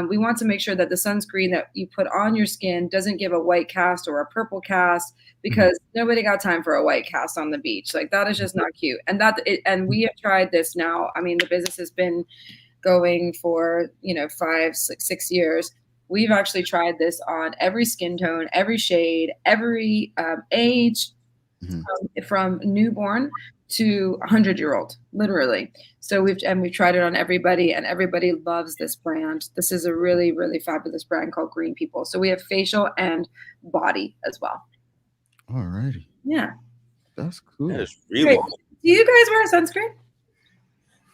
we want to make sure that the sunscreen that you put on your skin doesn't give a white cast or a purple cast, because nobody got time for a white cast on the beach. Like, that is just not cute. And we have tried this now. I mean, the business has been going for 5, 6 years. We've actually tried this on every skin tone, every shade, every age, from newborn to 100-year-old, literally. So we've tried it on everybody, and everybody loves this brand. This is a really, really fabulous brand called Green People. So we have facial and body as well. All righty. Yeah. That's cool. That is really cool. Do you guys wear sunscreen?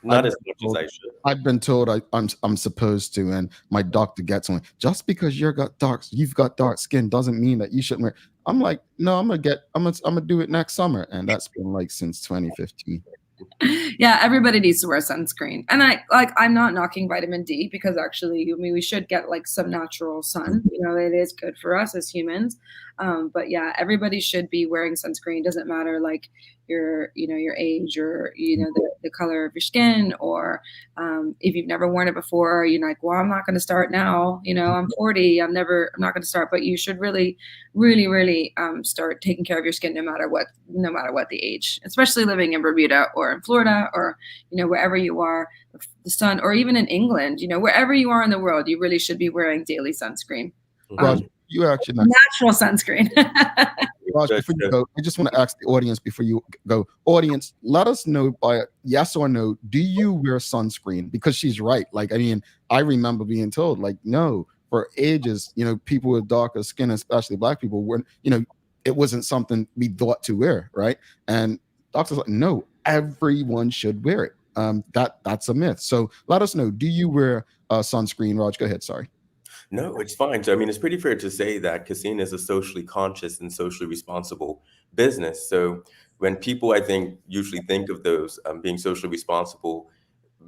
Not as much as I should. I've been told I'm supposed to, and my doctor gets on. Just because you've got dark skin doesn't mean that you shouldn't wear. I'm like, no, I'm gonna do it next summer, and that's been like since 2015. Yeah, everybody needs to wear sunscreen. And I'm not knocking vitamin D, because actually, we should get like some natural sun. It is good for us as humans. But yeah, everybody should be wearing sunscreen. Doesn't matter like your age, or the color of your skin, or if you've never worn it before, you're like, well, I'm not going to start now. I'm 40. I'm not going to start. But you should really, really, really start taking care of your skin, no matter what the age. Especially living in Bermuda or in Florida, or wherever you are, the sun, or even in England. Wherever you are in the world, you really should be wearing daily sunscreen. You actually natural sunscreen. Raj, before you go, I just want to ask the audience before you go. Audience, let us know by yes or no, do you wear sunscreen? Because she's right. Like, I mean, I remember being told, like, no, for ages, people with darker skin, especially Black people, weren't, it wasn't something we thought to wear, right? And doctors like, no, everyone should wear it. That's a myth. So let us know, do you wear sunscreen? Raj, go ahead. Sorry. No, it's fine. So, I mean, it's pretty fair to say that Cassine is a socially conscious and socially responsible business. So when people, I think, usually think of those being socially responsible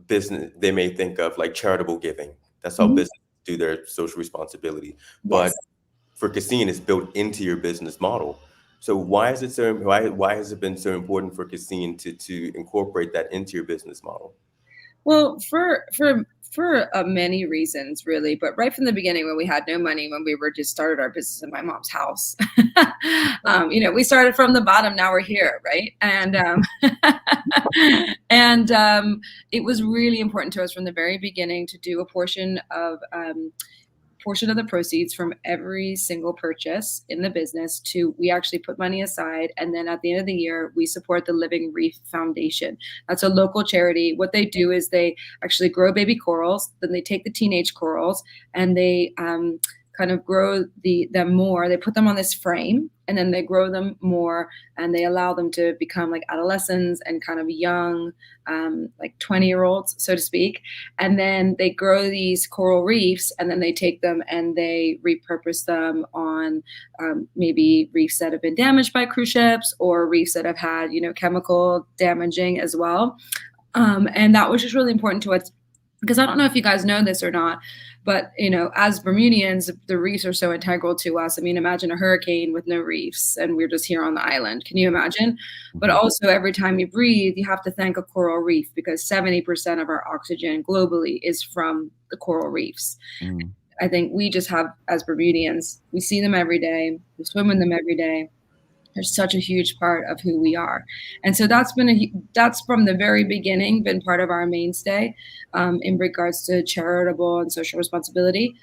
business, they may think of like charitable giving. That's how businesses do their social responsibility. Yes. But for Cassine, it's built into your business model. So why has it been so important for Cassine to incorporate that into your business model? Well, for many reasons, really. But right from the beginning, when we had no money, when we just started our business in my mom's house, we started from the bottom. Now we're here, right? And it was really important to us from the very beginning to do a portion of the proceeds from every single purchase in the business we actually put money aside. And then at the end of the year, we support the Living Reef Foundation. That's a local charity. What they do is they actually grow baby corals. Then they take the teenage corals and they kind of grow them more. They put them on this frame, and then they grow them more, and they allow them to become like adolescents and kind of young, like 20-year-olds, so to speak. And then they grow these coral reefs, and then they take them and they repurpose them on maybe reefs that have been damaged by cruise ships, or reefs that have had, chemical damaging as well. And that was just really important to us, because I don't know if you guys know this or not, but, as Bermudians, the reefs are so integral to us. I mean, imagine a hurricane with no reefs, and we're just here on the island. Can you imagine? But also, every time you breathe, you have to thank a coral reef, because 70% of our oxygen globally is from the coral reefs. I think we just have, as Bermudians, we see them every day. We swim in them every day. They're such a huge part of who we are. And so that's from the very beginning been part of our mainstay in regards to charitable and social responsibility.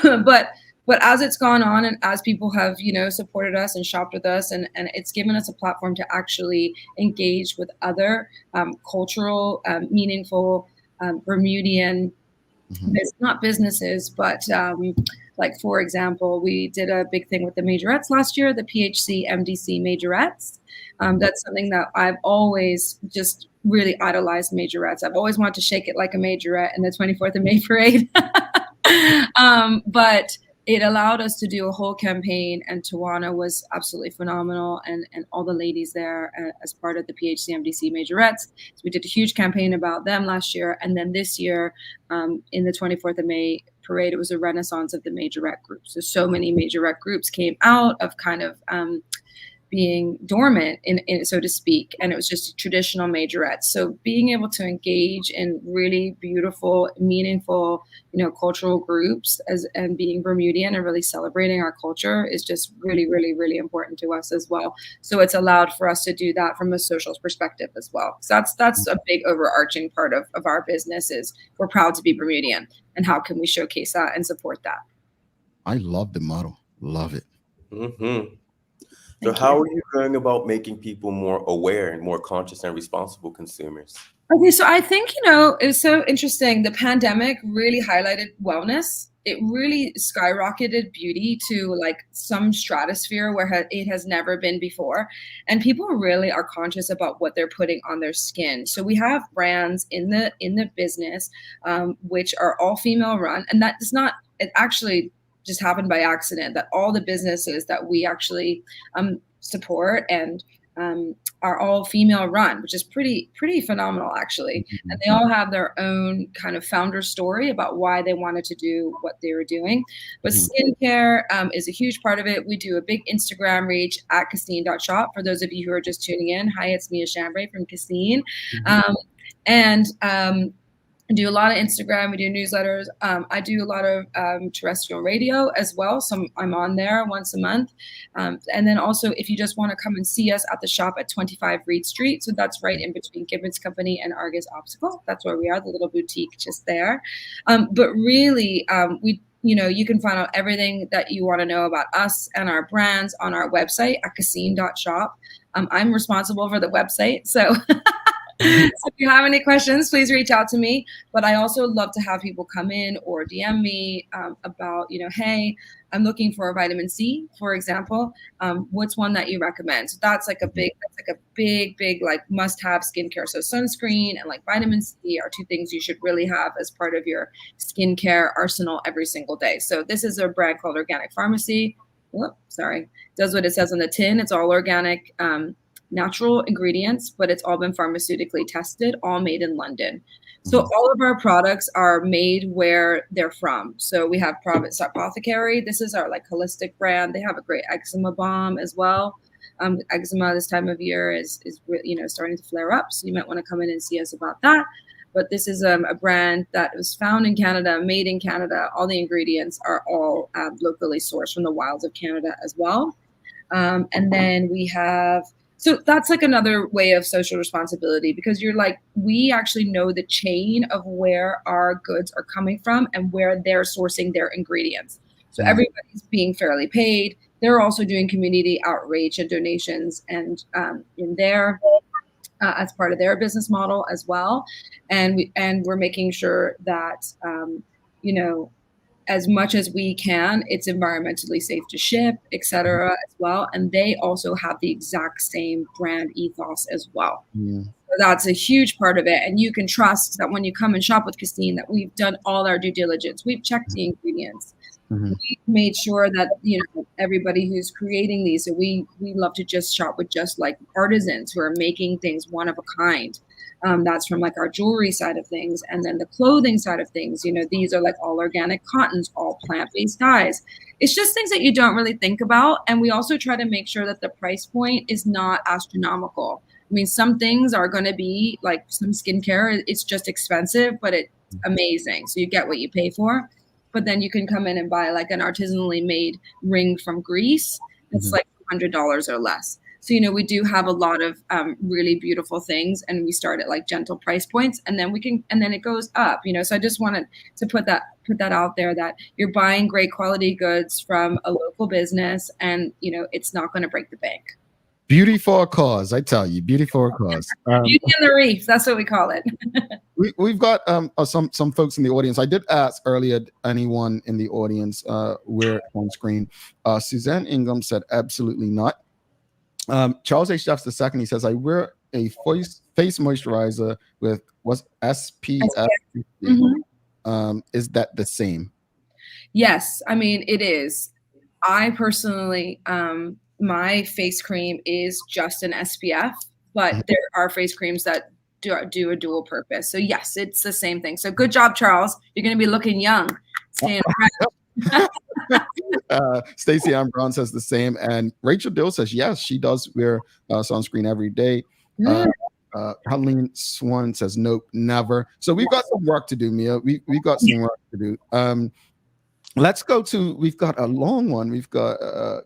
But as it's gone on, and as people have, supported us and shopped with us, and it's given us a platform to actually engage with other cultural, meaningful Bermudian, not businesses, but Like, for example, we did a big thing with the majorettes last year, the PHC MDC majorettes. That's something that I've always just really idolized, majorettes. I've always wanted to shake it like a majorette in the 24th of May parade. But it allowed us to do a whole campaign, and Tawana was absolutely phenomenal, and all the ladies there as part of the PHC MDC majorettes. So we did a huge campaign about them last year, and then this year in the 24th of May parade, it was a renaissance of the majorette groups. So many majorette groups came out of kind of being dormant, in so to speak, and it was just a traditional majorette. So being able to engage in really beautiful, meaningful, cultural groups and being Bermudian and really celebrating our culture is just really, really, really important to us as well. So it's allowed for us to do that from a social perspective as well. So that's a big overarching part of our business is we're proud to be Bermudian, and how can we showcase that and support that? I love the model. Love it. Mm-hmm. So how are you going about making people more aware and more conscious and responsible consumers? Okay, so I think, it was so interesting. The pandemic really highlighted wellness. It really skyrocketed beauty to like some stratosphere where it has never been before. And people really are conscious about what they're putting on their skin. So we have brands in the business, which are all female run. And that does not, it actually just happened by accident that all the businesses that we actually support and are all female run, which is pretty phenomenal actually. And they all have their own kind of founder story about why they wanted to do what they were doing. But skincare is a huge part of it. We do a big Instagram reach at Cassine.shop. For those of you who are just tuning in, hi, it's Mia Chambray from Cassine. I do a lot of Instagram. We do newsletters. I do a lot of terrestrial radio as well. So I'm on there once a month. And then also, if you just want to come and see us at the shop at 25 Reed Street. So that's right in between Gibbons Company and Argus Optical. That's where we are, the little boutique just there. But really, you can find out everything that you want to know about us and our brands on our website at Cassine.shop. I'm responsible for the website. So So if you have any questions, please reach out to me. But I also love to have people come in or DM me about, hey, I'm looking for a vitamin C, for example. What's one that you recommend? So that's like a big like must-have skincare. So sunscreen and like vitamin C are two things you should really have as part of your skincare arsenal every single day. So this is a brand called Organic Pharmacy. Does what it says on the tin. It's all organic, natural ingredients, but it's all been pharmaceutically tested, all made in London. So all of our products are made where they're from. So we have Province Apothecary. This is our like holistic brand. They have a great eczema balm as well. Eczema this time of year is starting to flare up. So you might want to come in and see us about that. But this is a brand that was found in Canada, made in Canada. All the ingredients are all locally sourced from the wilds of Canada as well. And then we have, so that's like another way of social responsibility, because you're like, we actually know the chain of where our goods are coming from and where they're sourcing their ingredients. So everybody's being fairly paid. They're also doing community outreach and donations and in their as part of their business model as well. And we're making sure that as much as we can, it's environmentally safe to ship, et cetera, as well. And they also have the exact same brand ethos as well. So that's a huge part of it. And you can trust that when you come and shop with Cassine, that we've done all our due diligence. We've checked the ingredients. We've made sure that, everybody who's creating these, so we love to just shop with just like artisans who are making things one of a kind. That's from like our jewelry side of things. And then the clothing side of things, these are like all organic cottons, all plant-based dyes. It's just things that you don't really think about. And we also try to make sure that the price point is not astronomical. I mean, some things are going to be like some skincare. It's just expensive, but it's amazing. So you get what you pay for. But then you can come in and buy like an artisanally made ring from Greece. It's like $100 or less. So, we do have a lot of really beautiful things, and we start at like gentle price points, and then it goes up, So I just wanted to put that out there, that you're buying great quality goods from a local business, and, it's not going to break the bank. Beauty for a cause, I tell you, beauty for a cause. Beauty in the reef, that's what we call it. We've got some folks in the audience. I did ask earlier, anyone in the audience wear it on screen. Suzanne Ingham said absolutely not. Charles H. Jeffs II, he says, I wear a face moisturizer with what's SPF. Is that the same? Yes, I mean, it is. I personally, my face cream is just an SPF, but there are face creams that do a dual purpose. So yes, it's the same thing. So good job, Charles. You're going to be looking young. Staying Stacey Ann Brown says the same, and Rachel Dill says yes, she does wear sunscreen every day. Helene Swan says nope, never. So we've got some work to do, Mia. We've got some work to do. Let's go to, we've got a long one. We've got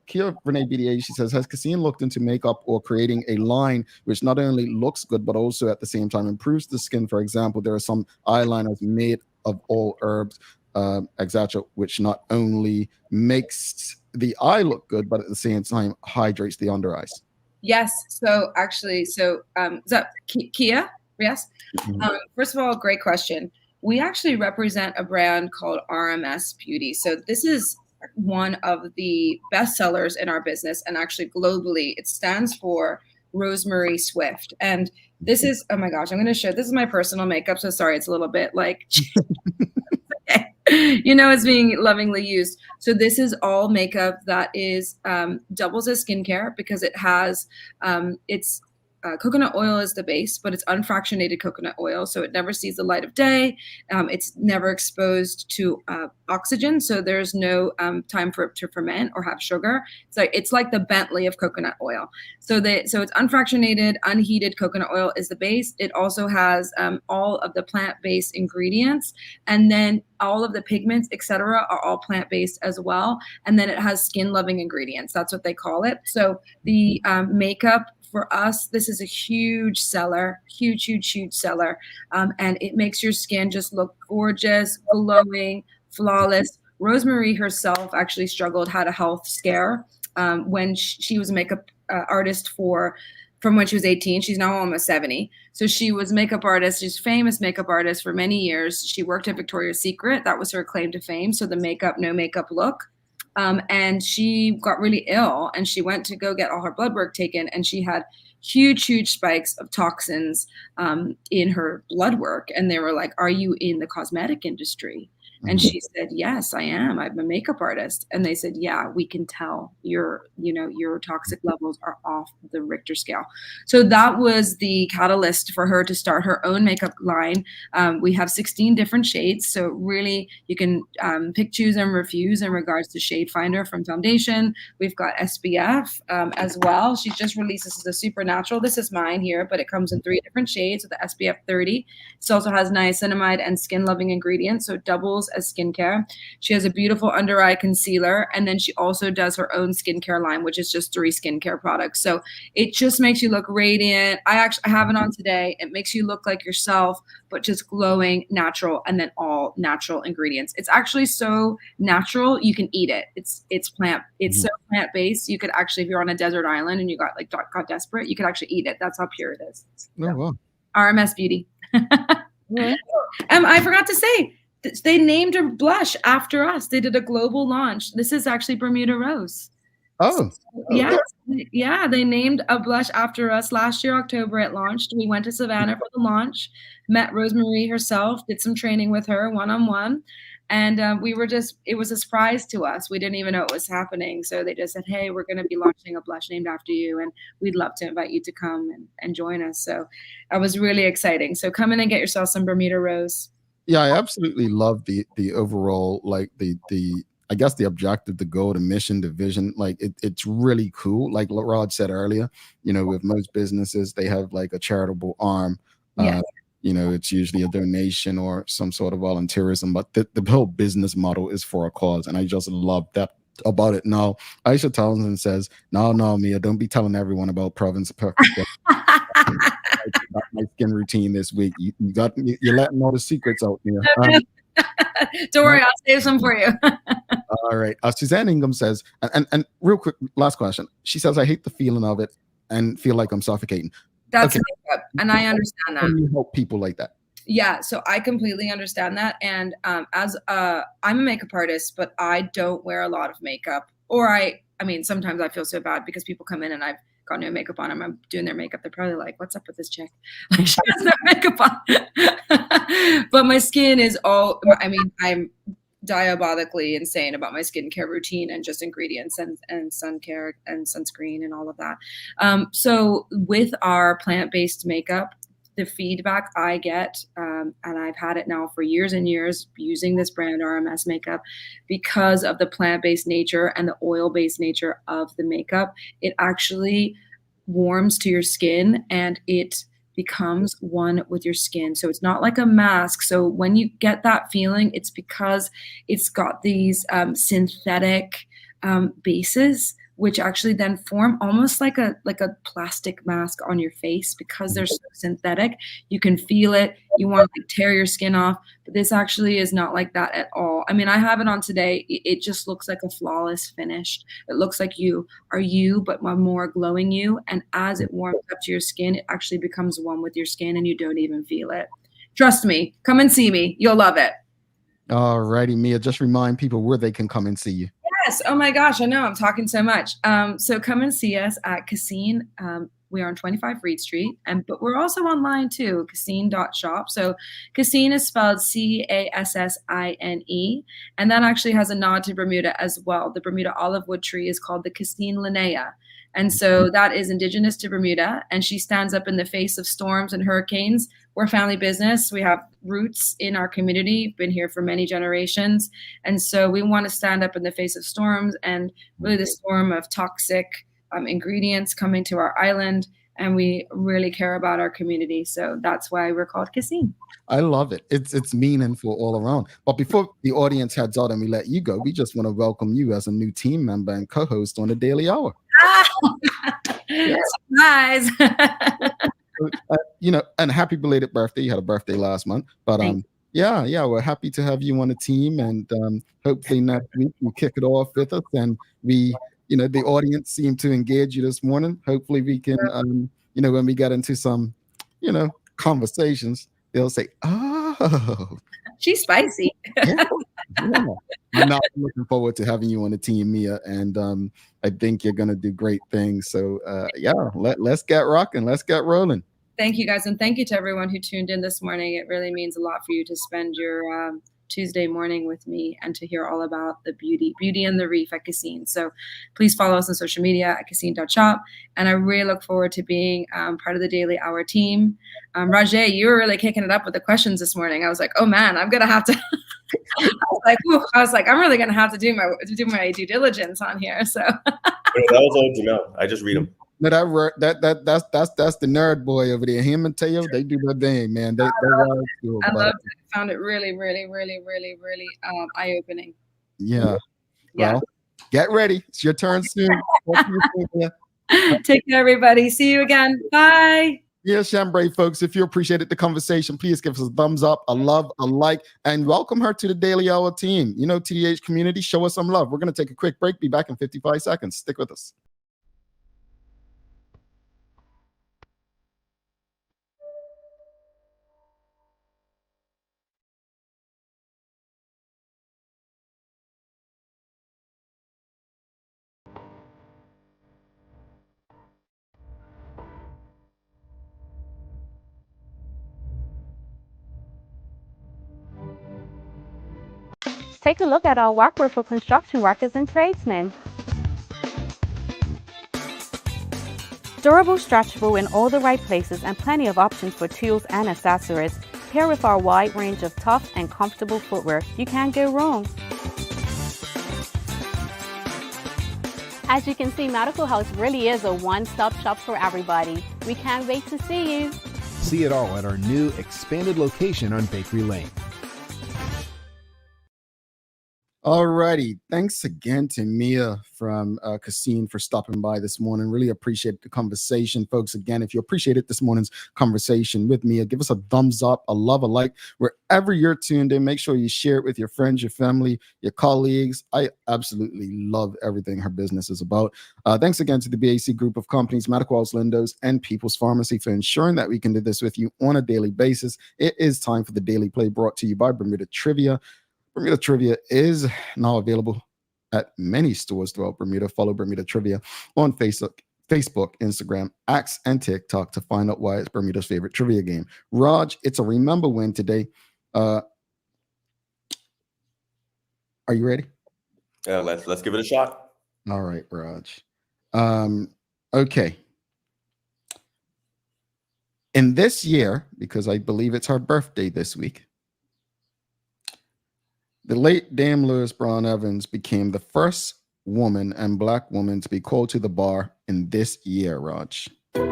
Kia Renee BDA. She says, has Cassine looked into makeup or creating a line which not only looks good, but also at the same time improves the skin? For example, there are some eyeliners made of all herbs, etc., which not only makes the eye look good, but at the same time hydrates the under eyes. Yes. So actually, is that Kia? Yes. First of all, great question. We actually represent a brand called RMS Beauty. So this is one of the best sellers in our business, and actually globally. It stands for Rosemary Swift. And this is, oh my gosh, I'm going to show, this is my personal makeup. So sorry, it's a little bit like, it's being lovingly used. So this is all makeup that is doubles as skincare because it has, coconut oil is the base, but it's unfractionated coconut oil, so it never sees the light of day. It's never exposed to oxygen, so there's no time for it to ferment or have sugar. It's like the Bentley of coconut oil. So it's unfractionated, unheated coconut oil is the base. It also has all of the plant-based ingredients, and then all of the pigments, etc., are all plant-based as well. And then it has skin-loving ingredients. That's what they call it. So the makeup, for us, this is a huge seller, huge seller. And it makes your skin just look gorgeous, glowing, flawless. Rosemary herself actually had a health scare when she was a makeup artist from when she was 18. She's now almost 70. So she was a makeup artist. She's a famous makeup artist for many years. She worked at Victoria's Secret. That was her claim to fame. So the makeup, no makeup look. And she got really ill, and she went to go get all her blood work taken, and she had huge spikes of toxins in her blood work. And they were like, are you in the cosmetic industry? And she said, yes, I am. I'm a makeup artist. And they said, yeah, we can tell your toxic levels are off the Richter scale. So that was the catalyst for her to start her own makeup line. We have 16 different shades. So really you can pick, choose, and refuse in regards to shade finder from foundation. We've got SPF as well. She just released, this is a supernatural. This is mine here, but it comes in 3 different shades with the SPF 30. It also has niacinamide and skin loving ingredients. So it doubles as skincare. She has a beautiful under eye concealer, and then she also does her own skincare line, which is just 3 skincare products. So it just makes you look radiant. I have it on today. It makes you look like yourself, but just glowing, natural, and then all natural ingredients. It's actually so natural you can eat it. It's so plant based. You could actually, if you're on a desert island and you got desperate, you could actually eat it. That's how pure it is. Oh, wow. RMS Beauty. I forgot to say, they named a blush after us. They did a global launch. This is actually Bermuda Rose. Oh. Yeah. They named a blush after us last year, October. It launched. We went to Savannah for the launch, met Rosemary herself, did some training with her one-on-one. And it was a surprise to us. We didn't even know it was happening. So they just said, hey, we're going to be launching a blush named after you, and we'd love to invite you to come and join us. So that was really exciting. So come in and get yourself some Bermuda Rose. Yeah, I absolutely love the overall, like the I guess the objective, the goal, the mission, the vision. Like it's really cool. Like Rod said earlier, with most businesses, they have like a charitable arm. Yeah. It's usually a donation or some sort of volunteerism, but the whole business model is for a cause. And I just love that about it. Now, Aisha Townsend says, no, Mia, don't be telling everyone about Province of Perfect. My skin routine this week. You're letting all the secrets out here. Don't worry, I'll save some for you. All right. Suzanne Ingham says, and real quick, last question. She says, I hate the feeling of it. and feel like I'm suffocating. That's Okay. makeup, and I understand that. How do you help people like that? Yeah, so I completely understand that. And I'm a makeup artist, but I don't wear a lot of makeup. Or I mean, sometimes I feel so bad because people come in and I've got no makeup on them. I'm doing their makeup. They're probably like, "What's up with this chick? Like, she has no makeup on." But my skin is all. I mean, I'm diabolically insane about my skincare routine and just ingredients and sun care and sunscreen and all of that. So with our plant-based makeup, the feedback I get, and I've had it now for years and years using this brand RMS makeup, because of the plant-based nature and the oil-based nature of the makeup, it actually warms to your skin and it becomes one with your skin. So it's not like a mask. So when you get that feeling, it's because it's got these synthetic bases, which actually then form almost like a plastic mask on your face because they're so synthetic. You can feel it. You want to tear your skin off, but this actually is not like that at all. I mean, I have it on today. It just looks like a flawless finish. It looks like you are you, but a more glowing you. And as it warms up to your skin, it actually becomes one with your skin and you don't even feel it. Trust me, come and see me. You'll love it. All righty, Mia, just remind people where they can come and see you. Yes. Oh my gosh, I know I'm talking so much. So come and see us at Cassine. We are on 25 Reed Street, but we're also online too, Cassine.shop. So Cassine is spelled Cassine, and that actually has a nod to Bermuda as well. The Bermuda olive wood tree is called the Cassine linnea. And so that is indigenous to Bermuda, and she stands up in the face of storms and hurricanes. We're a family business. We have roots in our community, been here for many generations. And so we want to stand up in the face of storms and really the storm of toxic ingredients coming to our island. And we really care about our community. So that's why we're called Cassine. I love it. It's meaningful all around. But before the audience heads out and we let you go, we just want to welcome you as a new team member and co-host on the Daily Hour. Surprise. And happy belated birthday. You had a birthday last month, but yeah, we're happy to have you on the team, and hopefully next week we'll kick it off with us, and we, the audience seemed to engage you this morning. Hopefully we can, when we get into some, conversations, they'll say, "Oh, she's spicy." Yeah. I'm not looking forward to having you on the team, Mia, and I think you're gonna do great things. So let's get rocking, let's get rolling. Thank you guys, and thank you to everyone who tuned in this morning. It really means a lot for you to spend your Tuesday morning with me and to hear all about the beauty and the reef at Cassine. So please follow us on social media at Cassine.shop. And I really look forward to being part of the Daily Hour team. Rajay, you were really kicking it up with the questions this morning. I was like, oh man, I'm gonna have to. I was like, I'm really gonna have to do my due diligence on here. So that was all Jamel. I just read them. No, that's the nerd boy over there. Him and Teo, they do their thing, man. I loved it. Found it really, really, really, really, really eye-opening. Yeah. Well, get ready. It's your turn soon. Take care, everybody. See you again. Bye. Yeah, Chambray folks, if you appreciated the conversation, please give us a thumbs up, a love, a like, and welcome her to the Daily Hour team. TDH community, show us some love. We're going to take a quick break. Be back in 55 seconds. Stick with us. Take a look at our walkway for construction workers and tradesmen. Durable, stretchable in all the right places, and plenty of options for tools and accessories. Paired with our wide range of tough and comfortable footwear, you can't go wrong. As you can see, Medical House really is a one-stop shop for everybody. We can't wait to see you. See it all at our new expanded location on Bakery Lane. All righty. Thanks again to Mia from Cassine for stopping by this morning. Really appreciate the conversation, folks. Again, if you appreciated this morning's conversation with Mia, give us a thumbs up, a love, a like, wherever you're tuned in. Make sure you share it with your friends, your family, your colleagues. I absolutely love everything her business is about. Thanks again to the BAC group of companies, Mediquals, Lindos, and People's Pharmacy for ensuring that we can do this with you on a daily basis. It is time for the Daily Play, brought to you by Bermuda Trivia. Bermuda Trivia is now available at many stores throughout Bermuda. Follow Bermuda Trivia on Facebook, Instagram, X, and TikTok to find out why it's Bermuda's favorite trivia game. Raj, it's a remember win today. Are you ready? Let's give it a shot. All right, Raj. Okay. In this year, because I believe it's her birthday this week, the late Dame Lewis Brown Evans became the first woman and Black woman to be called to the bar in this year, Raj. Was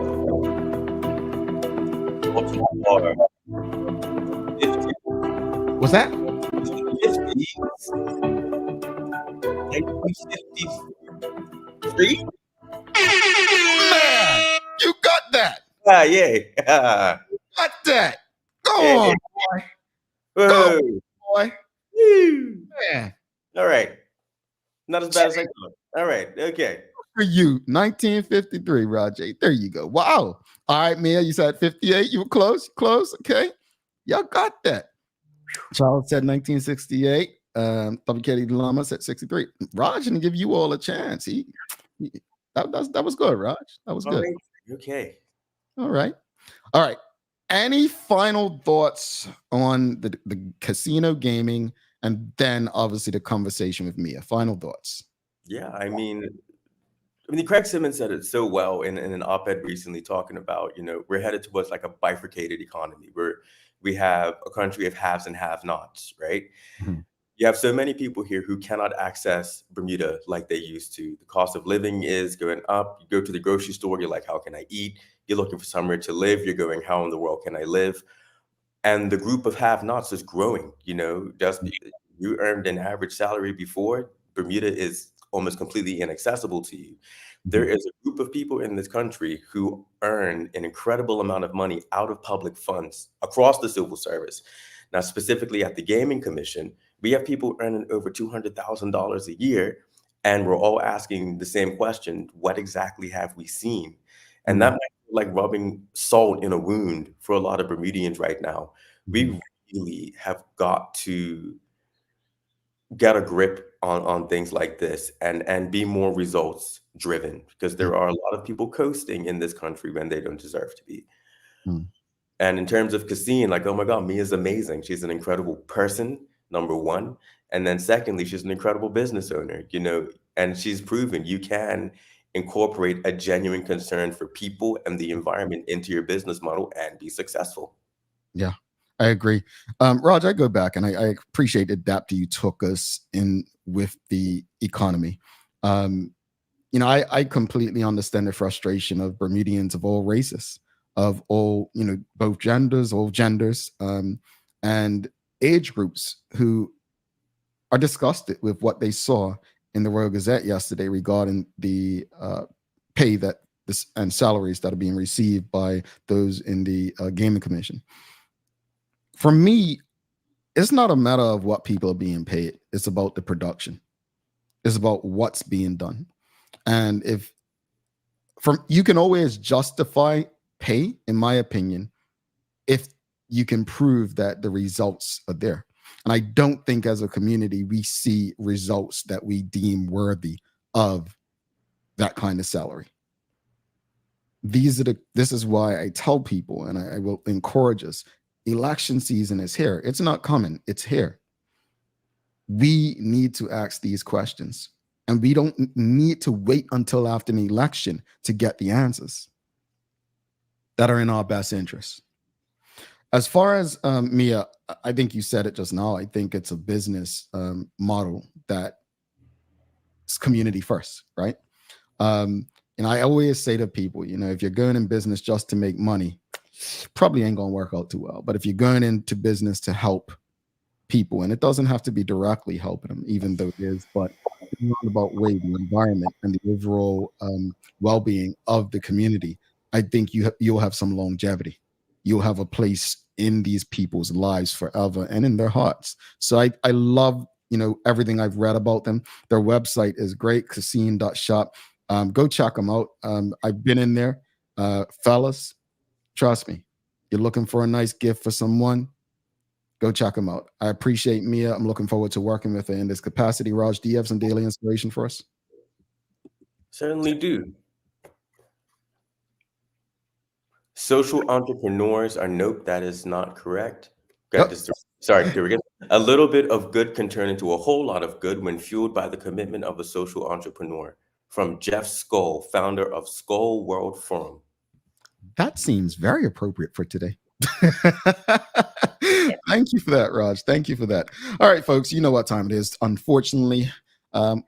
that? 1953? Man, you got that. Yeah. Got that. Go on, boy. Go, boy. Man. All right. Not as bad as I thought. All right. Okay. For you, 1953, Rajay. There you go. Wow. All right, Mia, you said 58. You were close. Okay. Y'all got that. Charles said 1968. WKD Lama said 63. Raj didn't give you all a chance. That was good, Raj. That was good. Right. Okay. All right. Any final thoughts on the casino gaming, and then obviously the conversation with Mia? Final thoughts. Yeah, I mean, Craig Simmons said it so well in an op-ed recently, talking about, we're headed towards like a bifurcated economy where we have a country of haves and have-nots, right? Mm-hmm. You have so many people here who cannot access Bermuda like they used to. The cost of living is going up. You go to the grocery store, you're like, how can I eat? You're looking for somewhere to live. You're going, how in the world can I live? And the group of have-nots is growing. Just you earned an average salary before, Bermuda is almost completely inaccessible to you. There is a group of people in this country who earn an incredible amount of money out of public funds across the civil service. Now, specifically at the Gaming Commission, we have people earning over $200,000 a year, and we're all asking the same question: what exactly have we seen? And that might be like rubbing salt in a wound for a lot of Bermudians right now. We really have got to get a grip on things like this and be more results driven, because there are a lot of people coasting in this country when they don't deserve to be. And in terms of Cassine, like, oh my God, Mia's amazing. She's an incredible person, number one. And then secondly, she's an incredible business owner, and she's proven you can incorporate a genuine concern for people and the environment into your business model and be successful. Yeah, I agree. Raj, I go back and I appreciate the depth you took us in with the economy. I completely understand the frustration of Bermudians of all races, of all, both genders, and age groups who are disgusted with what they saw in the Royal Gazette yesterday regarding the pay and salaries that are being received by those in the Gaming Commission. For me, it's not a matter of what people are being paid. It's about the production. It's about what's being done. And you can always justify pay, in my opinion, if you can prove that the results are there. And I don't think as a community we see results that we deem worthy of that kind of salary. This is why I tell people, and I will encourage us, election season is here. It's not coming, it's here. We need to ask these questions, and we don't need to wait until after an election to get the answers that are in our best interest. As far as Mia, I think you said it just now. I think it's a business model that is community first, right? And I always say to people, if you're going in business just to make money, probably ain't gonna work out too well. But if you're going into business to help people, and it doesn't have to be directly helping them, even though it is, but in a roundabout way, the environment and the overall well-being of the community, I think you'll have some longevity. You'll have a place in these people's lives forever and in their hearts. So I love, everything I've read about them. Their website is great, Cassine.shop. Go check them out. I've been in there. Fellas, trust me, you're looking for a nice gift for someone, go check them out. I appreciate Mia. I'm looking forward to working with her in this capacity. Raj, do you have some daily inspiration for us? Certainly do. Social entrepreneurs are nope, that is not correct. Sorry, there we go. A little bit of good can turn into a whole lot of good when fueled by the commitment of a social entrepreneur. From Jeff Skoll, founder of Skoll World Forum. That seems very appropriate for today. Thank you for that, Raj. Thank you for that. All right, folks, you know what time it is. Unfortunately,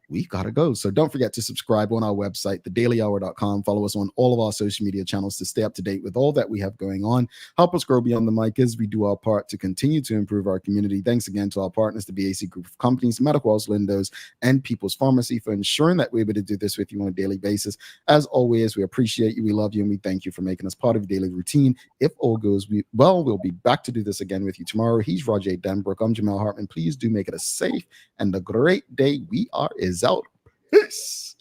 we gotta go. So don't forget to subscribe on our website, thedailyhour.com. Follow us on all of our social media channels to stay up to date with all that we have going on. Help us grow beyond the mic as we do our part to continue to improve our community. Thanks again to our partners, the BAC Group of Companies, Medical House Lindos, and People's Pharmacy for ensuring that we're able to do this with you on a daily basis. As always, we appreciate you, we love you, and we thank you for making us part of your daily routine. If all goes well, we'll be back to do this again with you tomorrow. He's Roger Denbrook. I'm Jamal Hartman. Please do make it a safe and a great day. We is out. Peace.